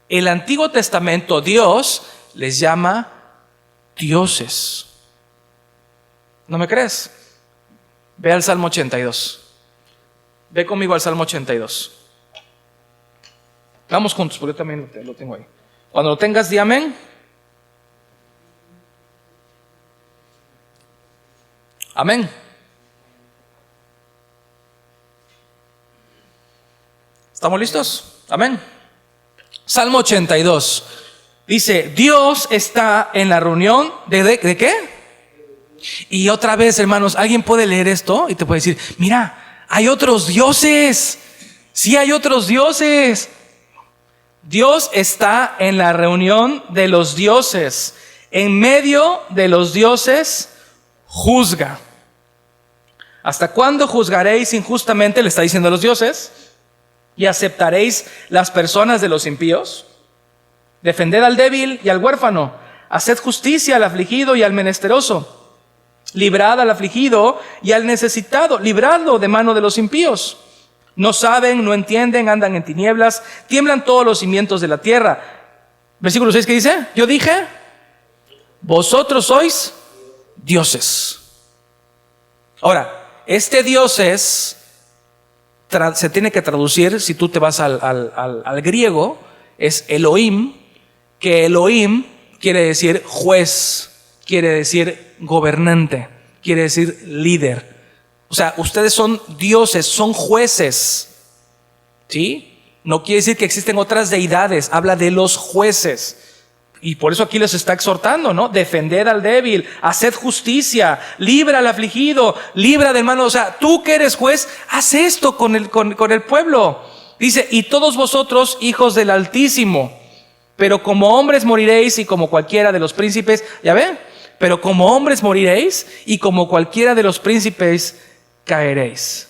el Antiguo Testamento, Dios les llama dioses. ¿No me crees? Ve al Salmo 82. Ve conmigo al Salmo 82. Vamos juntos, porque yo también lo tengo ahí. Cuando lo tengas, di amén. Amén. ¿Estamos listos? Amén. Salmo 82. Dice, Dios está en la reunión ¿de qué? Y otra vez, hermanos, alguien puede leer esto y te puede decir, mira, hay otros dioses. Sí, hay otros dioses. Dios está en la reunión de los dioses. En medio de los dioses, juzga. ¿Hasta cuándo juzgaréis injustamente? Le está diciendo a los dioses. ¿Y aceptaréis las personas de los impíos? Defended al débil y al huérfano. Haced justicia al afligido y al menesteroso. Librad al afligido y al necesitado. Libradlo de mano de los impíos. No saben, no entienden, andan en tinieblas, tiemblan todos los cimientos de la tierra. Versículo 6, ¿qué dice? Yo dije, vosotros sois dioses. Ahora, este dioses se tiene que traducir, si tú te vas al griego, es Elohim, que Elohim quiere decir juez, quiere decir gobernante, quiere decir líder. O sea, ustedes son dioses, son jueces, ¿sí? No quiere decir que existen otras deidades, habla de los jueces. Y por eso aquí les está exhortando, ¿no? Defender al débil, haced justicia, libra al afligido, libra del malo. O sea, tú que eres juez, haz esto con el pueblo. Dice, y todos vosotros, hijos del Altísimo, pero como hombres moriréis y como cualquiera de los príncipes, ¿ya ven? Pero como hombres moriréis y como cualquiera de los príncipes caeréis.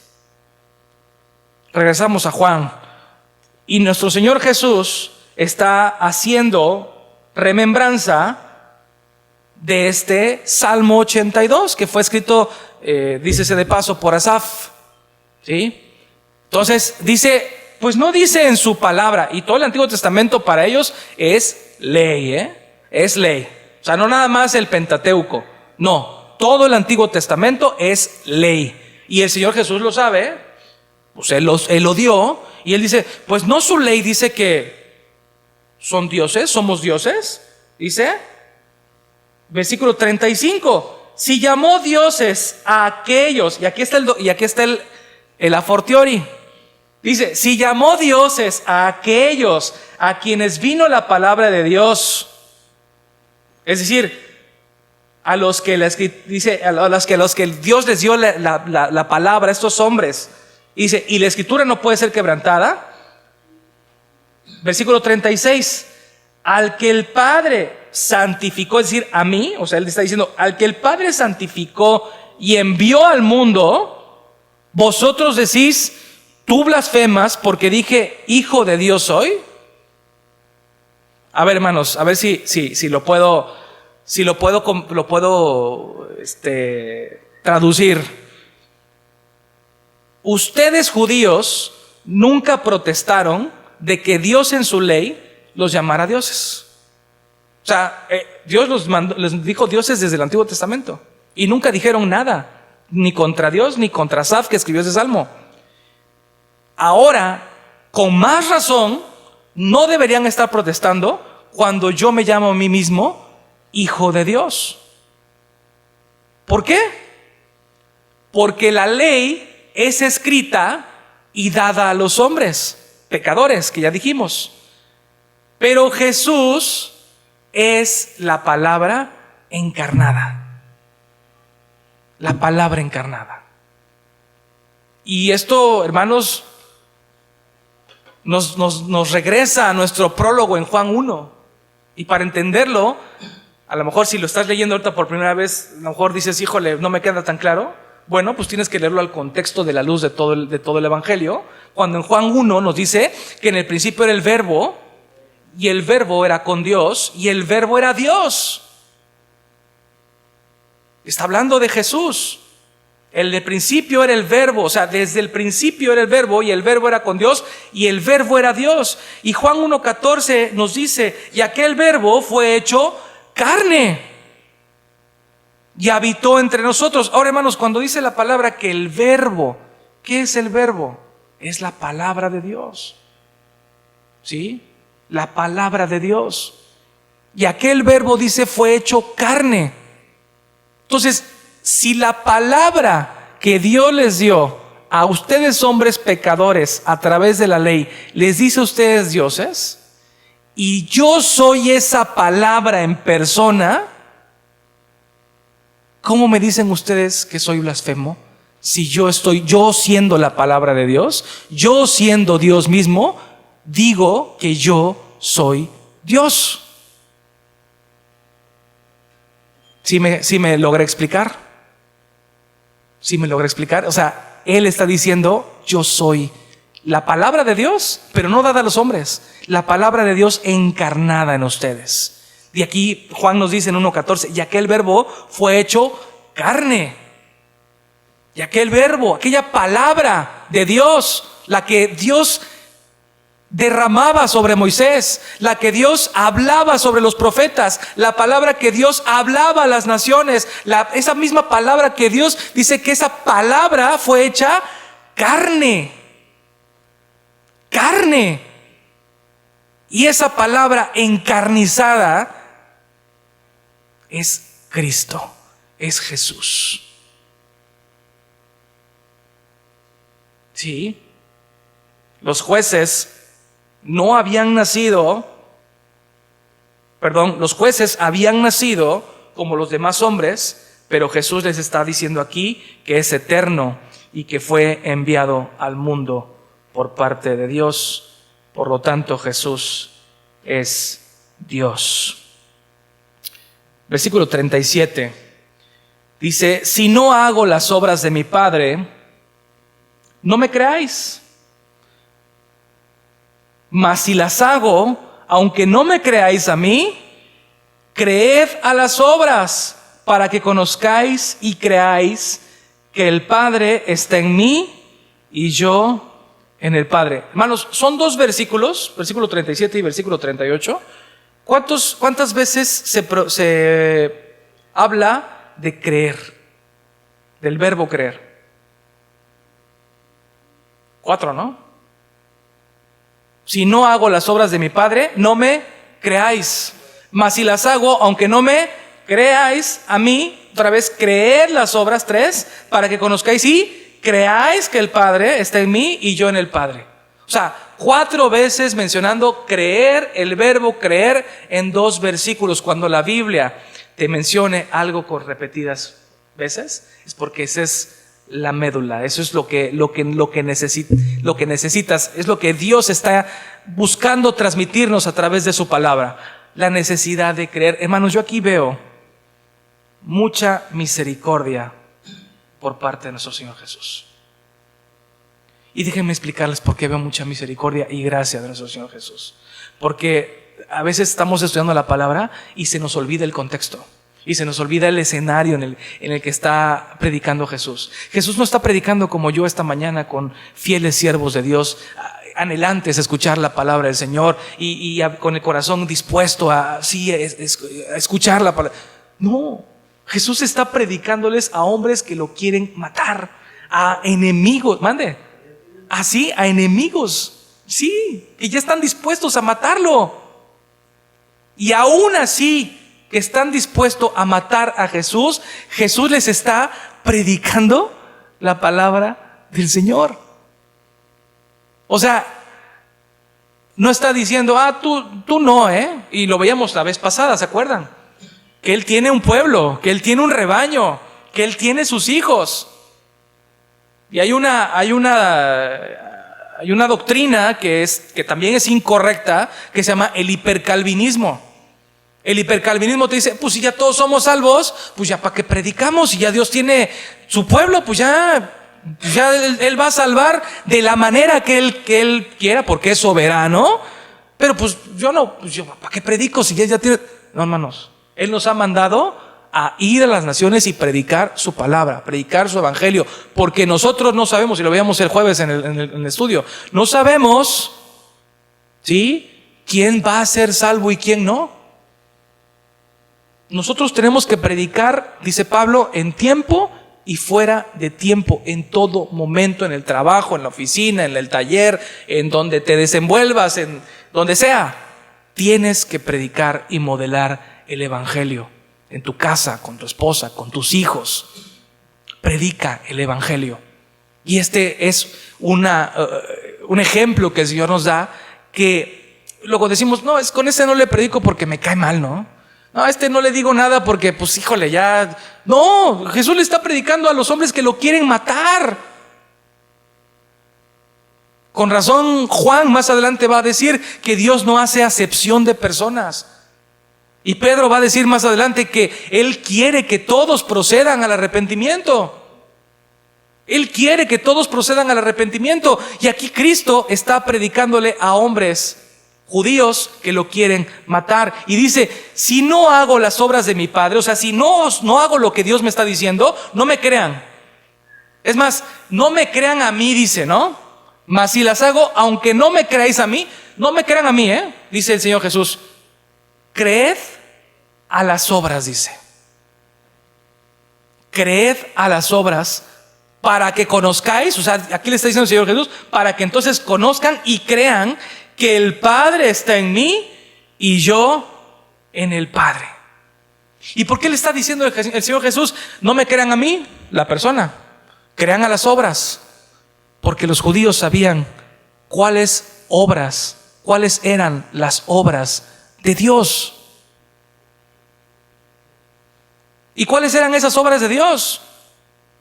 Regresamos a Juan. Y nuestro Señor Jesús está haciendo remembranza de este Salmo 82 que fue escrito, dícese de paso, por Asaf, ¿sí? Entonces dice, pues no dice en su palabra, y todo el Antiguo Testamento para ellos es ley, es ley. O sea, no nada más el Pentateuco, no, todo el Antiguo Testamento es ley. Y el Señor Jesús lo sabe, pues Él lo dio, y Él dice, pues no su ley dice que son dioses, somos dioses, dice, versículo 35, si llamó dioses a aquellos, y aquí está el a fortiori, dice, si llamó dioses a aquellos a quienes vino la palabra de Dios, es decir, a los que dice, a los que Dios les dio la palabra a estos hombres, dice, y la escritura no puede ser quebrantada. Versículo 36, al que el Padre santificó, es decir, a mí, o sea, él está diciendo, al que el Padre santificó y envió al mundo, vosotros decís, tú blasfemas porque dije, hijo de Dios soy. A ver, hermanos, a ver si lo puedo traducir. Ustedes judíos nunca protestaron de que Dios en su ley los llamara dioses. O sea, Dios les dijo dioses desde el Antiguo Testamento y nunca dijeron nada, ni contra Dios ni contra Asaf, que escribió ese salmo. Ahora, con más razón, no deberían estar protestando cuando yo me llamo a mí mismo hijo de Dios. ¿Por qué? Porque la ley es escrita y dada a los hombres pecadores, que ya dijimos. Pero Jesús es la palabra encarnada. La palabra encarnada. Y esto, hermanos, nos regresa a nuestro prólogo en Juan 1. Y para entenderlo, a lo mejor si lo estás leyendo ahorita por primera vez, a lo mejor dices, híjole, no me queda tan claro. Bueno, pues tienes que leerlo al contexto de la luz de todo el Evangelio. Cuando en Juan 1 nos dice que en el principio era el Verbo, y el Verbo era con Dios, y el Verbo era Dios. Está hablando de Jesús. El de principio era el Verbo, o sea, desde el principio era el Verbo, y el Verbo era con Dios, y el Verbo era Dios. Y Juan 1:14 nos dice, y aquel Verbo fue hecho carne y habitó entre nosotros. Ahora, hermanos, cuando dice la palabra que el Verbo, ¿qué es el Verbo? Es la palabra de Dios. ¿Sí? La palabra de Dios. Y aquel Verbo, dice, fue hecho carne. Entonces, si la palabra que Dios les dio a ustedes, hombres pecadores, a través de la ley, les dice a ustedes dioses, y yo soy esa palabra en persona, ¿cómo me dicen ustedes que soy blasfemo? Si yo siendo la palabra de Dios, yo siendo Dios mismo, digo que yo soy Dios. ¿Sí me logré explicar? ¿Sí me logré explicar? O sea, Él está diciendo, yo soy La palabra de Dios, pero no dada a los hombres. La palabra de Dios encarnada en ustedes. Y aquí Juan nos dice en 1:14, y aquel verbo fue hecho carne. Y aquel verbo, aquella palabra de Dios, la que Dios derramaba sobre Moisés, la que Dios hablaba sobre los profetas, la palabra que Dios hablaba a las naciones, esa misma palabra que Dios dice que esa palabra fue hecha carne. Carne. Y esa palabra encarnizada es Cristo, es Jesús. Sí, los jueces no habían nacido, los jueces habían nacido como los demás hombres, pero Jesús les está diciendo aquí que es eterno y que fue enviado al mundo por parte de Dios. Por lo tanto, Jesús es Dios. Versículo 37 dice: si no hago las obras de mi Padre, no me creáis. Mas si las hago, aunque no me creáis a mí, creed a las obras, para que conozcáis y creáis que el Padre está en mí y yo en el Padre. Hermanos, son dos versículos, versículo 37 y versículo 38. ¿Cuántas veces se habla de creer? Del verbo creer. 4, ¿no? Si no hago las obras de mi Padre, no me creáis. Mas si las hago, aunque no me creáis a mí, otra vez, creed las obras, 3, para que conozcáis y creáis que el Padre está en mí y yo en el Padre. O sea, 4 veces mencionando creer, el verbo creer en 2 versículos. Cuando la Biblia te mencione algo con repetidas veces, es porque ese es la médula, eso es lo que necesitas, es lo que Dios está buscando transmitirnos a través de su palabra, la necesidad de creer. Hermanos, yo aquí veo mucha misericordia por parte de nuestro Señor Jesús. Y déjenme explicarles por qué veo mucha misericordia y gracia de nuestro Señor Jesús. Porque a veces estamos estudiando la palabra y se nos olvida el contexto. Y se nos olvida el escenario en el que está predicando Jesús. Jesús no está predicando como yo esta mañana con fieles siervos de Dios, anhelantes a escuchar la palabra del Señor y con el corazón dispuesto a escuchar la palabra. No, Jesús está predicándoles a hombres que lo quieren matar, a enemigos, a enemigos, sí, que ya están dispuestos a matarlo. Y aún así, que están dispuestos a matar a Jesús, Jesús les está predicando la palabra del Señor. O sea, no está diciendo, tú no, y lo veíamos la vez pasada, ¿se acuerdan? Que Él tiene un pueblo, que Él tiene un rebaño, que Él tiene sus hijos. Y hay una doctrina que también es incorrecta, que se llama el hipercalvinismo. El hipercalvinismo te dice, pues si ya todos somos salvos, pues ya para qué predicamos, si ya Dios tiene su pueblo, pues ya Él va a salvar de la manera que Él quiera, porque es soberano. Pero pues yo ¿para qué predico si ya tiene? No, hermanos, Él nos ha mandado a ir a las naciones y predicar su palabra, predicar su evangelio, porque nosotros no sabemos, y lo veíamos el jueves en el estudio, no sabemos, ¿sí?, quién va a ser salvo y quién no. Nosotros tenemos que predicar, dice Pablo, en tiempo y fuera de tiempo, en todo momento, en el trabajo, en la oficina, en el taller, en donde te desenvuelvas, en donde sea. Tienes que predicar y modelar el evangelio en tu casa, con tu esposa, con tus hijos. Predica el evangelio. Y este es un ejemplo que el Señor nos da, que luego decimos, no, con ese no le predico porque me cae mal, ¿no? No, a este no le digo nada porque, pues, híjole, ya. No, Jesús le está predicando a los hombres que lo quieren matar. Con razón, Juan más adelante va a decir que Dios no hace acepción de personas. Y Pedro va a decir más adelante que Él quiere que todos procedan al arrepentimiento. Él quiere que todos procedan al arrepentimiento. Y aquí Cristo está predicándole a hombres judíos que lo quieren matar. Y dice, si no hago las obras de mi Padre, o sea, si no hago lo que Dios me está diciendo, no me crean. Es más, no me crean a mí, dice, ¿no? Mas si las hago, aunque no me creáis a mí, no me crean a mí, dice el Señor Jesús. Creed a las obras, dice. Creed a las obras para que conozcáis, o sea, aquí le está diciendo el Señor Jesús, para que entonces conozcan y crean que el Padre está en mí y yo en el Padre. ¿Y por qué le está diciendo el Señor Jesús, no me crean a mí, la persona, crean a las obras? Porque los judíos sabían cuáles eran las obras de Dios. ¿Y cuáles eran esas obras de Dios?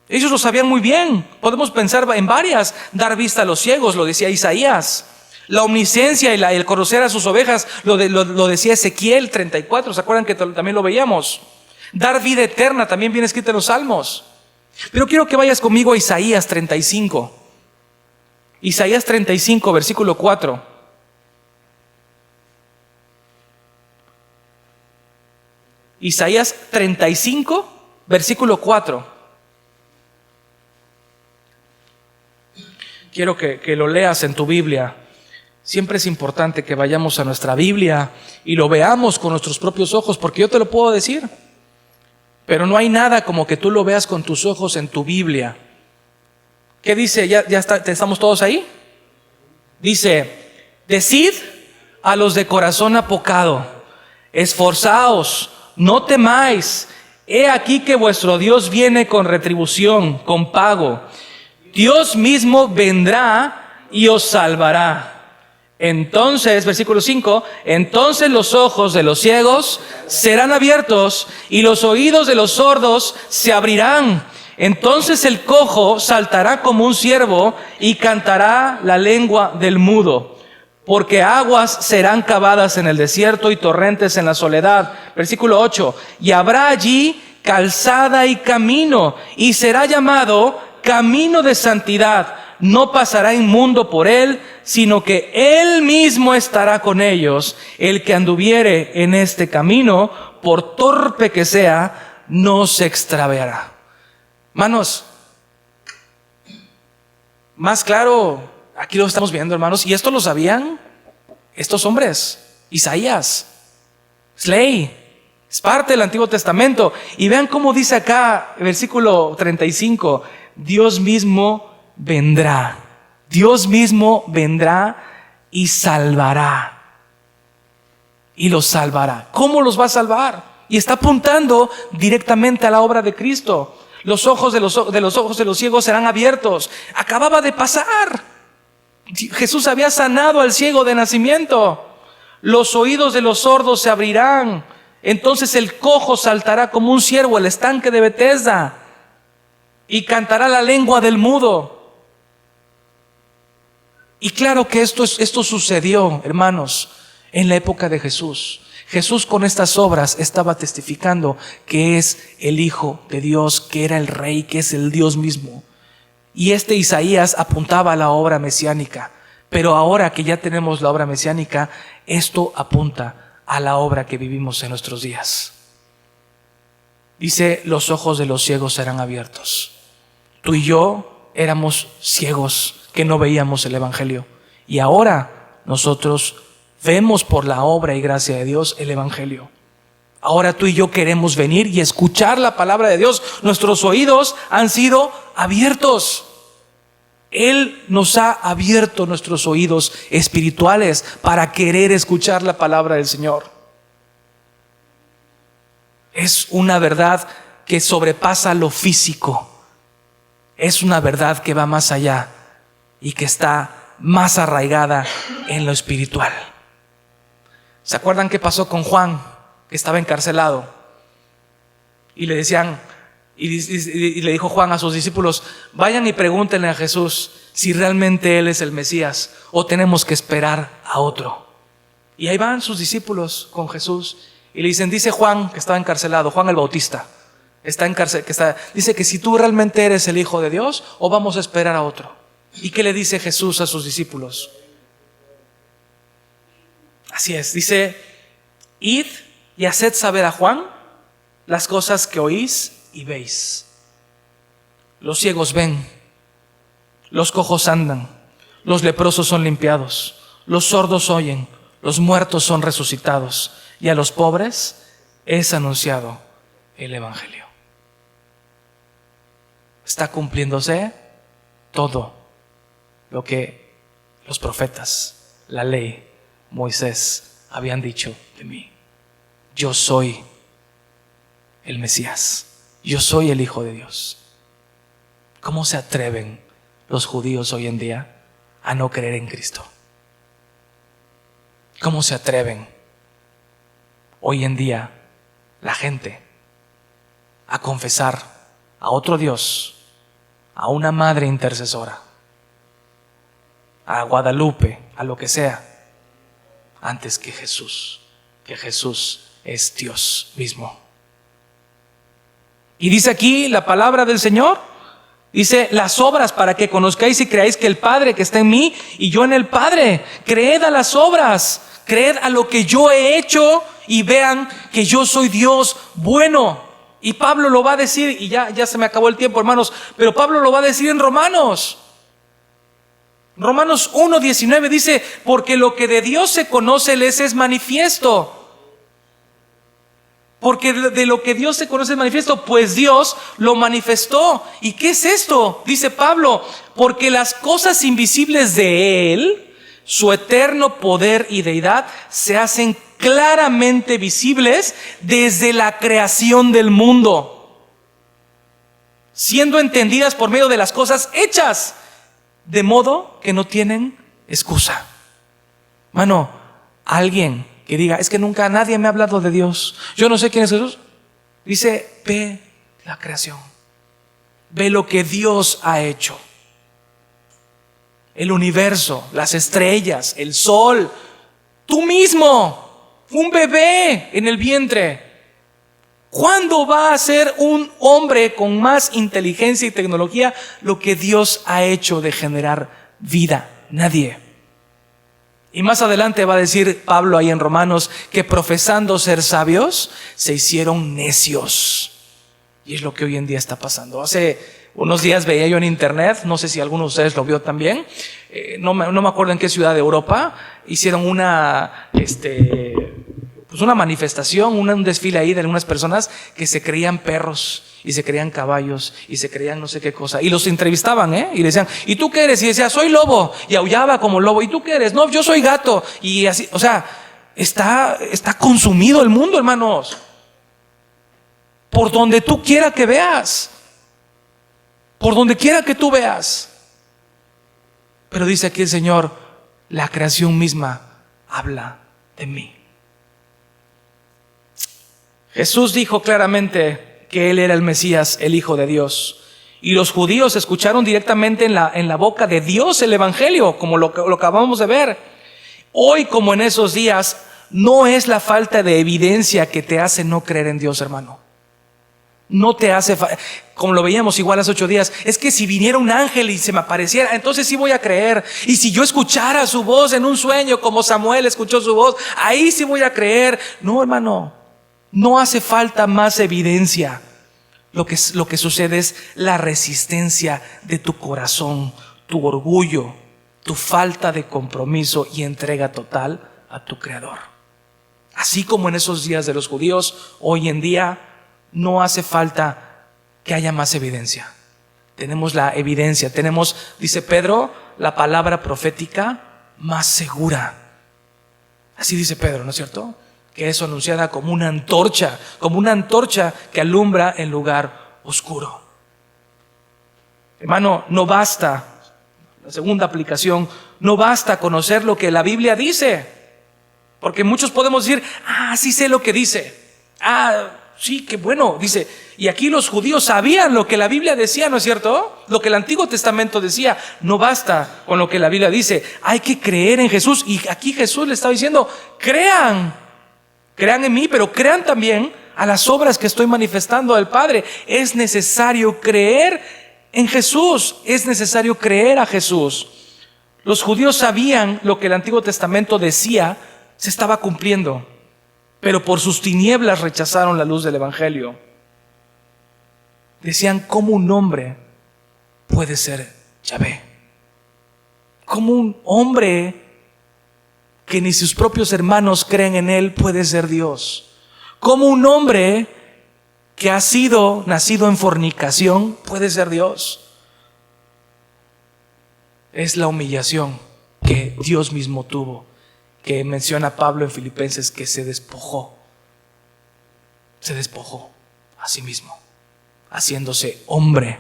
Ellos lo sabían muy bien. Podemos pensar en varias. Dar vista a los ciegos, lo decía Isaías. La omnisciencia y el conocer a sus ovejas, lo decía Ezequiel 34. ¿Se acuerdan que también lo veíamos? Dar vida eterna, también viene escrito en los Salmos. Pero quiero que vayas conmigo a Isaías 35. Isaías 35, versículo 4. Isaías 35, versículo 4. Quiero que lo leas en tu Biblia. Siempre es importante que vayamos a nuestra Biblia y lo veamos con nuestros propios ojos, porque yo te lo puedo decir, pero no hay nada como que tú lo veas con tus ojos en tu Biblia. ¿Qué dice? ¿Estamos todos ahí? Dice, decid a los de corazón apocado, esforzaos, no temáis, he aquí que vuestro Dios viene con retribución, con pago. Dios mismo vendrá y os salvará. Entonces, versículo 5, entonces los ojos de los ciegos serán abiertos y los oídos de los sordos se abrirán. Entonces el cojo saltará como un ciervo y cantará la lengua del mudo. Porque aguas serán cavadas en el desierto y torrentes en la soledad. Versículo 8, y habrá allí calzada y camino, y será llamado camino de santidad. No pasará inmundo por él, sino que él mismo estará con ellos. El que anduviere en este camino, por torpe que sea, no se extraviará. Hermanos, más claro, aquí lo estamos viendo, hermanos, y esto lo sabían estos hombres. Isaías, es ley, es parte del Antiguo Testamento. Y vean cómo dice acá, versículo 35, Dios mismo vendrá. Dios mismo vendrá y salvará. Y los salvará. ¿Cómo los va a salvar? Y está apuntando directamente a la obra de Cristo. Los ojos de los ojos de los ciegos serán abiertos. Acababa de pasar. Jesús había sanado al ciego de nacimiento. Los oídos de los sordos se abrirán. Entonces el cojo saltará como un ciervo, el estanque de Betesda, y cantará la lengua del mudo. Y claro que esto sucedió, hermanos, en la época de Jesús. Jesús con estas obras estaba testificando que es el Hijo de Dios, que era el Rey, que es el Dios mismo. Y Isaías apuntaba a la obra mesiánica. Pero ahora que ya tenemos la obra mesiánica, esto apunta a la obra que vivimos en nuestros días. Dice, los ojos de los ciegos serán abiertos. Tú y yo éramos ciegos que no veíamos el Evangelio. Y ahora nosotros vemos por la obra y gracia de Dios el Evangelio. Ahora tú y yo queremos venir y escuchar la palabra de Dios. Nuestros oídos han sido abiertos. Él nos ha abierto nuestros oídos espirituales para querer escuchar la palabra del Señor. Es una verdad que sobrepasa lo físico. Es una verdad que va más allá y que está más arraigada en lo espiritual. ¿Se acuerdan qué pasó con Juan, que estaba encarcelado? Y le decían, y le dijo Juan a sus discípulos, vayan y pregúntenle a Jesús si realmente Él es el Mesías o tenemos que esperar a otro. Y ahí van sus discípulos con Jesús y le dicen, dice Juan, que estaba encarcelado, Juan el Bautista, dice que si tú realmente eres el Hijo de Dios o vamos a esperar a otro. ¿Y qué le dice Jesús a sus discípulos? Así es, dice: id y haced saber a Juan las cosas que oís y veis. Los ciegos ven, los cojos andan, los leprosos son limpiados, los sordos oyen, los muertos son resucitados, y a los pobres es anunciado el Evangelio. Está cumpliéndose todo lo que los profetas, la ley, Moisés habían dicho de mí. Yo soy el Mesías, yo soy el Hijo de Dios. ¿Cómo se atreven los judíos hoy en día a no creer en Cristo? ¿Cómo se atreven hoy en día la gente a confesar a otro Dios, a una madre intercesora, a Guadalupe, a lo que sea, antes que Jesús es Dios mismo? Y dice aquí la palabra del Señor, dice: las obras, para que conozcáis y creáis que el Padre que está en mí y yo en el Padre. Creed a las obras, creed a lo que yo he hecho y vean que yo soy Dios bueno. Y Pablo lo va a decir, y ya se me acabó el tiempo, hermanos, pero Pablo lo va a decir en Romanos 1:19 dice: porque lo que de Dios se conoce les es manifiesto. Porque de lo que Dios se conoce es manifiesto, pues Dios lo manifestó. ¿Y qué es esto? Dice Pablo: porque las cosas invisibles de Él, su eterno poder y deidad, se hacen claramente visibles desde la creación del mundo, siendo entendidas por medio de las cosas hechas, de modo que no tienen excusa. Mano, alguien que diga: es que nunca nadie me ha hablado de Dios, yo no sé quién es Jesús. Dice: ve la creación, ve lo que Dios ha hecho. El universo, las estrellas, el sol, tú mismo, un bebé en el vientre. ¿Cuándo va a ser un hombre con más inteligencia y tecnología lo que Dios ha hecho de generar vida? Nadie. Y más adelante va a decir Pablo ahí en Romanos que profesando ser sabios se hicieron necios. Y es lo que hoy en día está pasando. Hace unos días veía yo en internet, no sé si alguno de ustedes lo vio también, no me acuerdo en qué ciudad de Europa, hicieron una manifestación, un desfile ahí de algunas personas que se creían perros y se creían caballos y se creían no sé qué cosa, y los entrevistaban, y le decían: ¿y tú qué eres? Y decía: soy lobo, y aullaba como lobo. ¿Y tú qué eres? No, yo soy gato. Y así, o sea, está consumido el mundo, hermanos, por donde tú quieras que veas, por donde quiera que tú veas. Pero dice aquí el Señor: la creación misma habla de mí. Jesús dijo claramente que Él era el Mesías, el Hijo de Dios. Y los judíos escucharon directamente en la boca de Dios el Evangelio, como lo acabamos de ver. Hoy, como en esos días, no es la falta de evidencia que te hace no creer en Dios, hermano. No te hace como lo veíamos igual hace 8 días. Es que si viniera un ángel y se me apareciera, entonces sí voy a creer. Y si yo escuchara su voz en un sueño, como Samuel escuchó su voz, ahí sí voy a creer. No, hermano, no hace falta más evidencia. Lo que sucede es la resistencia de tu corazón, tu orgullo, tu falta de compromiso y entrega total a tu Creador. Así como en esos días de los judíos, hoy en día no hace falta que haya más evidencia. Tenemos la evidencia, tenemos, dice Pedro, la palabra profética más segura. Así dice Pedro, ¿no es cierto? Que es anunciada como una antorcha que alumbra en lugar oscuro. Hermano, no basta, la segunda aplicación, no basta conocer lo que la Biblia dice, porque muchos podemos decir: sí sé lo que dice, sí, qué bueno, dice. Y aquí los judíos sabían lo que la Biblia decía, ¿no es cierto? Lo que el Antiguo Testamento decía. No basta con lo que la Biblia dice, hay que creer en Jesús. Y aquí Jesús le estaba diciendo: crean en mí, pero crean también a las obras que estoy manifestando del Padre. Es necesario creer en Jesús, es necesario creer a Jesús. Los judíos sabían lo que el Antiguo Testamento decía se estaba cumpliendo, pero por sus tinieblas rechazaron la luz del Evangelio. Decían, ¿cómo un hombre puede ser Yahvé? ¿Cómo un hombre que ni sus propios hermanos creen en él puede ser Dios? ¿Cómo un hombre que ha sido nacido en fornicación puede ser Dios? Es la humillación que Dios mismo tuvo, que menciona Pablo en Filipenses, que se despojó a sí mismo, haciéndose hombre.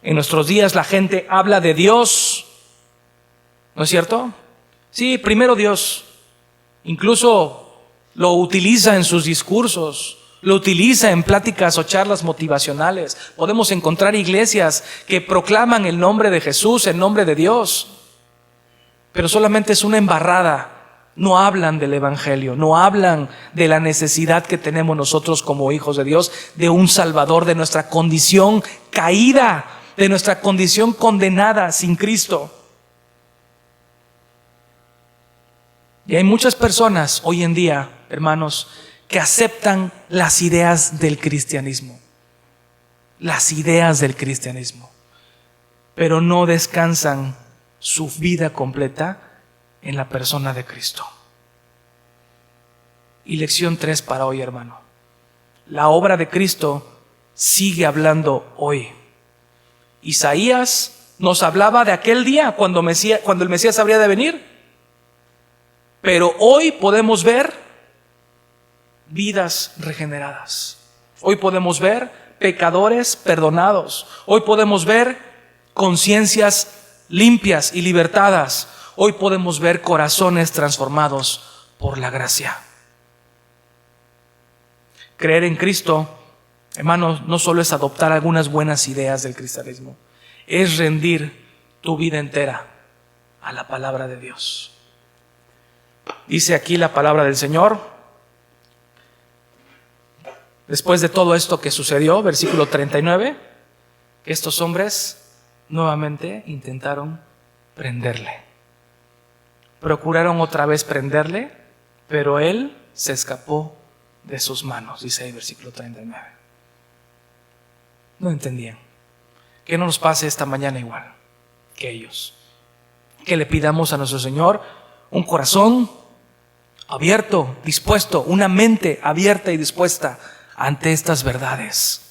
En nuestros días la gente habla de Dios, ¿no es cierto? Sí, primero Dios. Incluso lo utiliza en sus discursos, lo utiliza en pláticas o charlas motivacionales. Podemos encontrar iglesias que proclaman el nombre de Jesús, el nombre de Dios, pero solamente es una embarrada. No hablan del Evangelio, no hablan de la necesidad que tenemos nosotros como hijos de Dios, de un Salvador, de nuestra condición caída, de nuestra condición condenada sin Cristo. Y hay muchas personas hoy en día, hermanos, que aceptan las ideas del cristianismo, pero no descansan su vida completa en la persona de Cristo. Y lección 3 para hoy, hermano. La obra de Cristo sigue hablando hoy. Isaías nos hablaba de aquel día cuando el Mesías habría de venir. Pero hoy podemos ver vidas regeneradas. Hoy podemos ver pecadores perdonados. Hoy podemos ver conciencias limpias y libertadas. Hoy podemos ver corazones transformados por la gracia. Creer en Cristo, hermanos, no solo es adoptar algunas buenas ideas del cristianismo, es rendir tu vida entera a la palabra de Dios. Dice aquí la palabra del Señor, después de todo esto que sucedió, versículo 39, que estos hombres nuevamente intentaron prenderle. Procuraron otra vez prenderle, pero él se escapó de sus manos, dice ahí versículo 39. No entendían. Que no nos pase esta mañana igual que ellos. Que le pidamos a nuestro Señor un corazón abierto, dispuesto, una mente abierta y dispuesta ante estas verdades,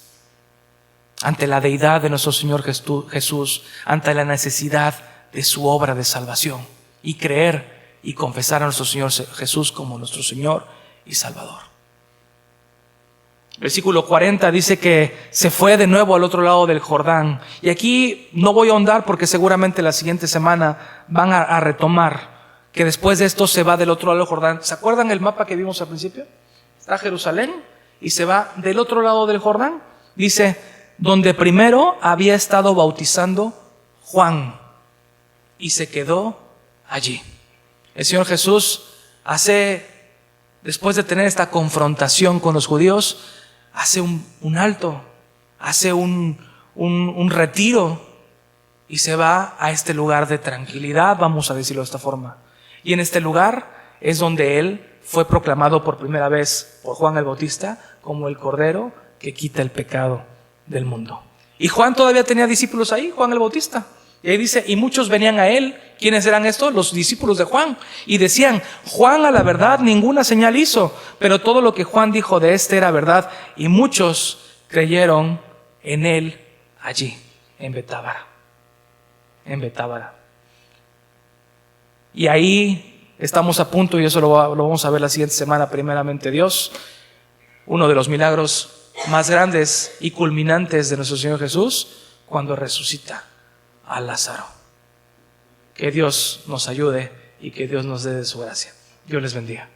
ante la deidad de nuestro Señor Jesús, ante la necesidad de su obra de salvación, y creer y confesar a nuestro Señor Jesús como nuestro Señor y Salvador. Versículo 40 dice que se fue de nuevo al otro lado del Jordán. Y aquí no voy a ahondar porque seguramente la siguiente semana van a retomar que después de esto se va del otro lado del Jordán. ¿Se acuerdan el mapa que vimos al principio? Está Jerusalén y se va del otro lado del Jordán. Dice, donde primero había estado bautizando Juan, y se quedó allí. El Señor Jesús después de tener esta confrontación con los judíos, hace un alto, hace un retiro y se va a este lugar de tranquilidad, vamos a decirlo de esta forma. Y en este lugar es donde Él fue proclamado por primera vez por Juan el Bautista como el Cordero que quita el pecado del mundo. Y Juan todavía tenía discípulos ahí, Juan el Bautista. Y ahí dice, y muchos venían a él. ¿Quiénes eran estos? Los discípulos de Juan. Y decían, Juan a la verdad ninguna señal hizo, pero todo lo que Juan dijo de este era verdad. Y muchos creyeron en él allí, en Betábara. Y ahí estamos a punto, y eso lo vamos a ver la siguiente semana, primeramente Dios, uno de los milagros más grandes y culminantes de nuestro Señor Jesús, cuando resucita a Lázaro. Que Dios nos ayude y que Dios nos dé de su gracia. Dios les bendiga.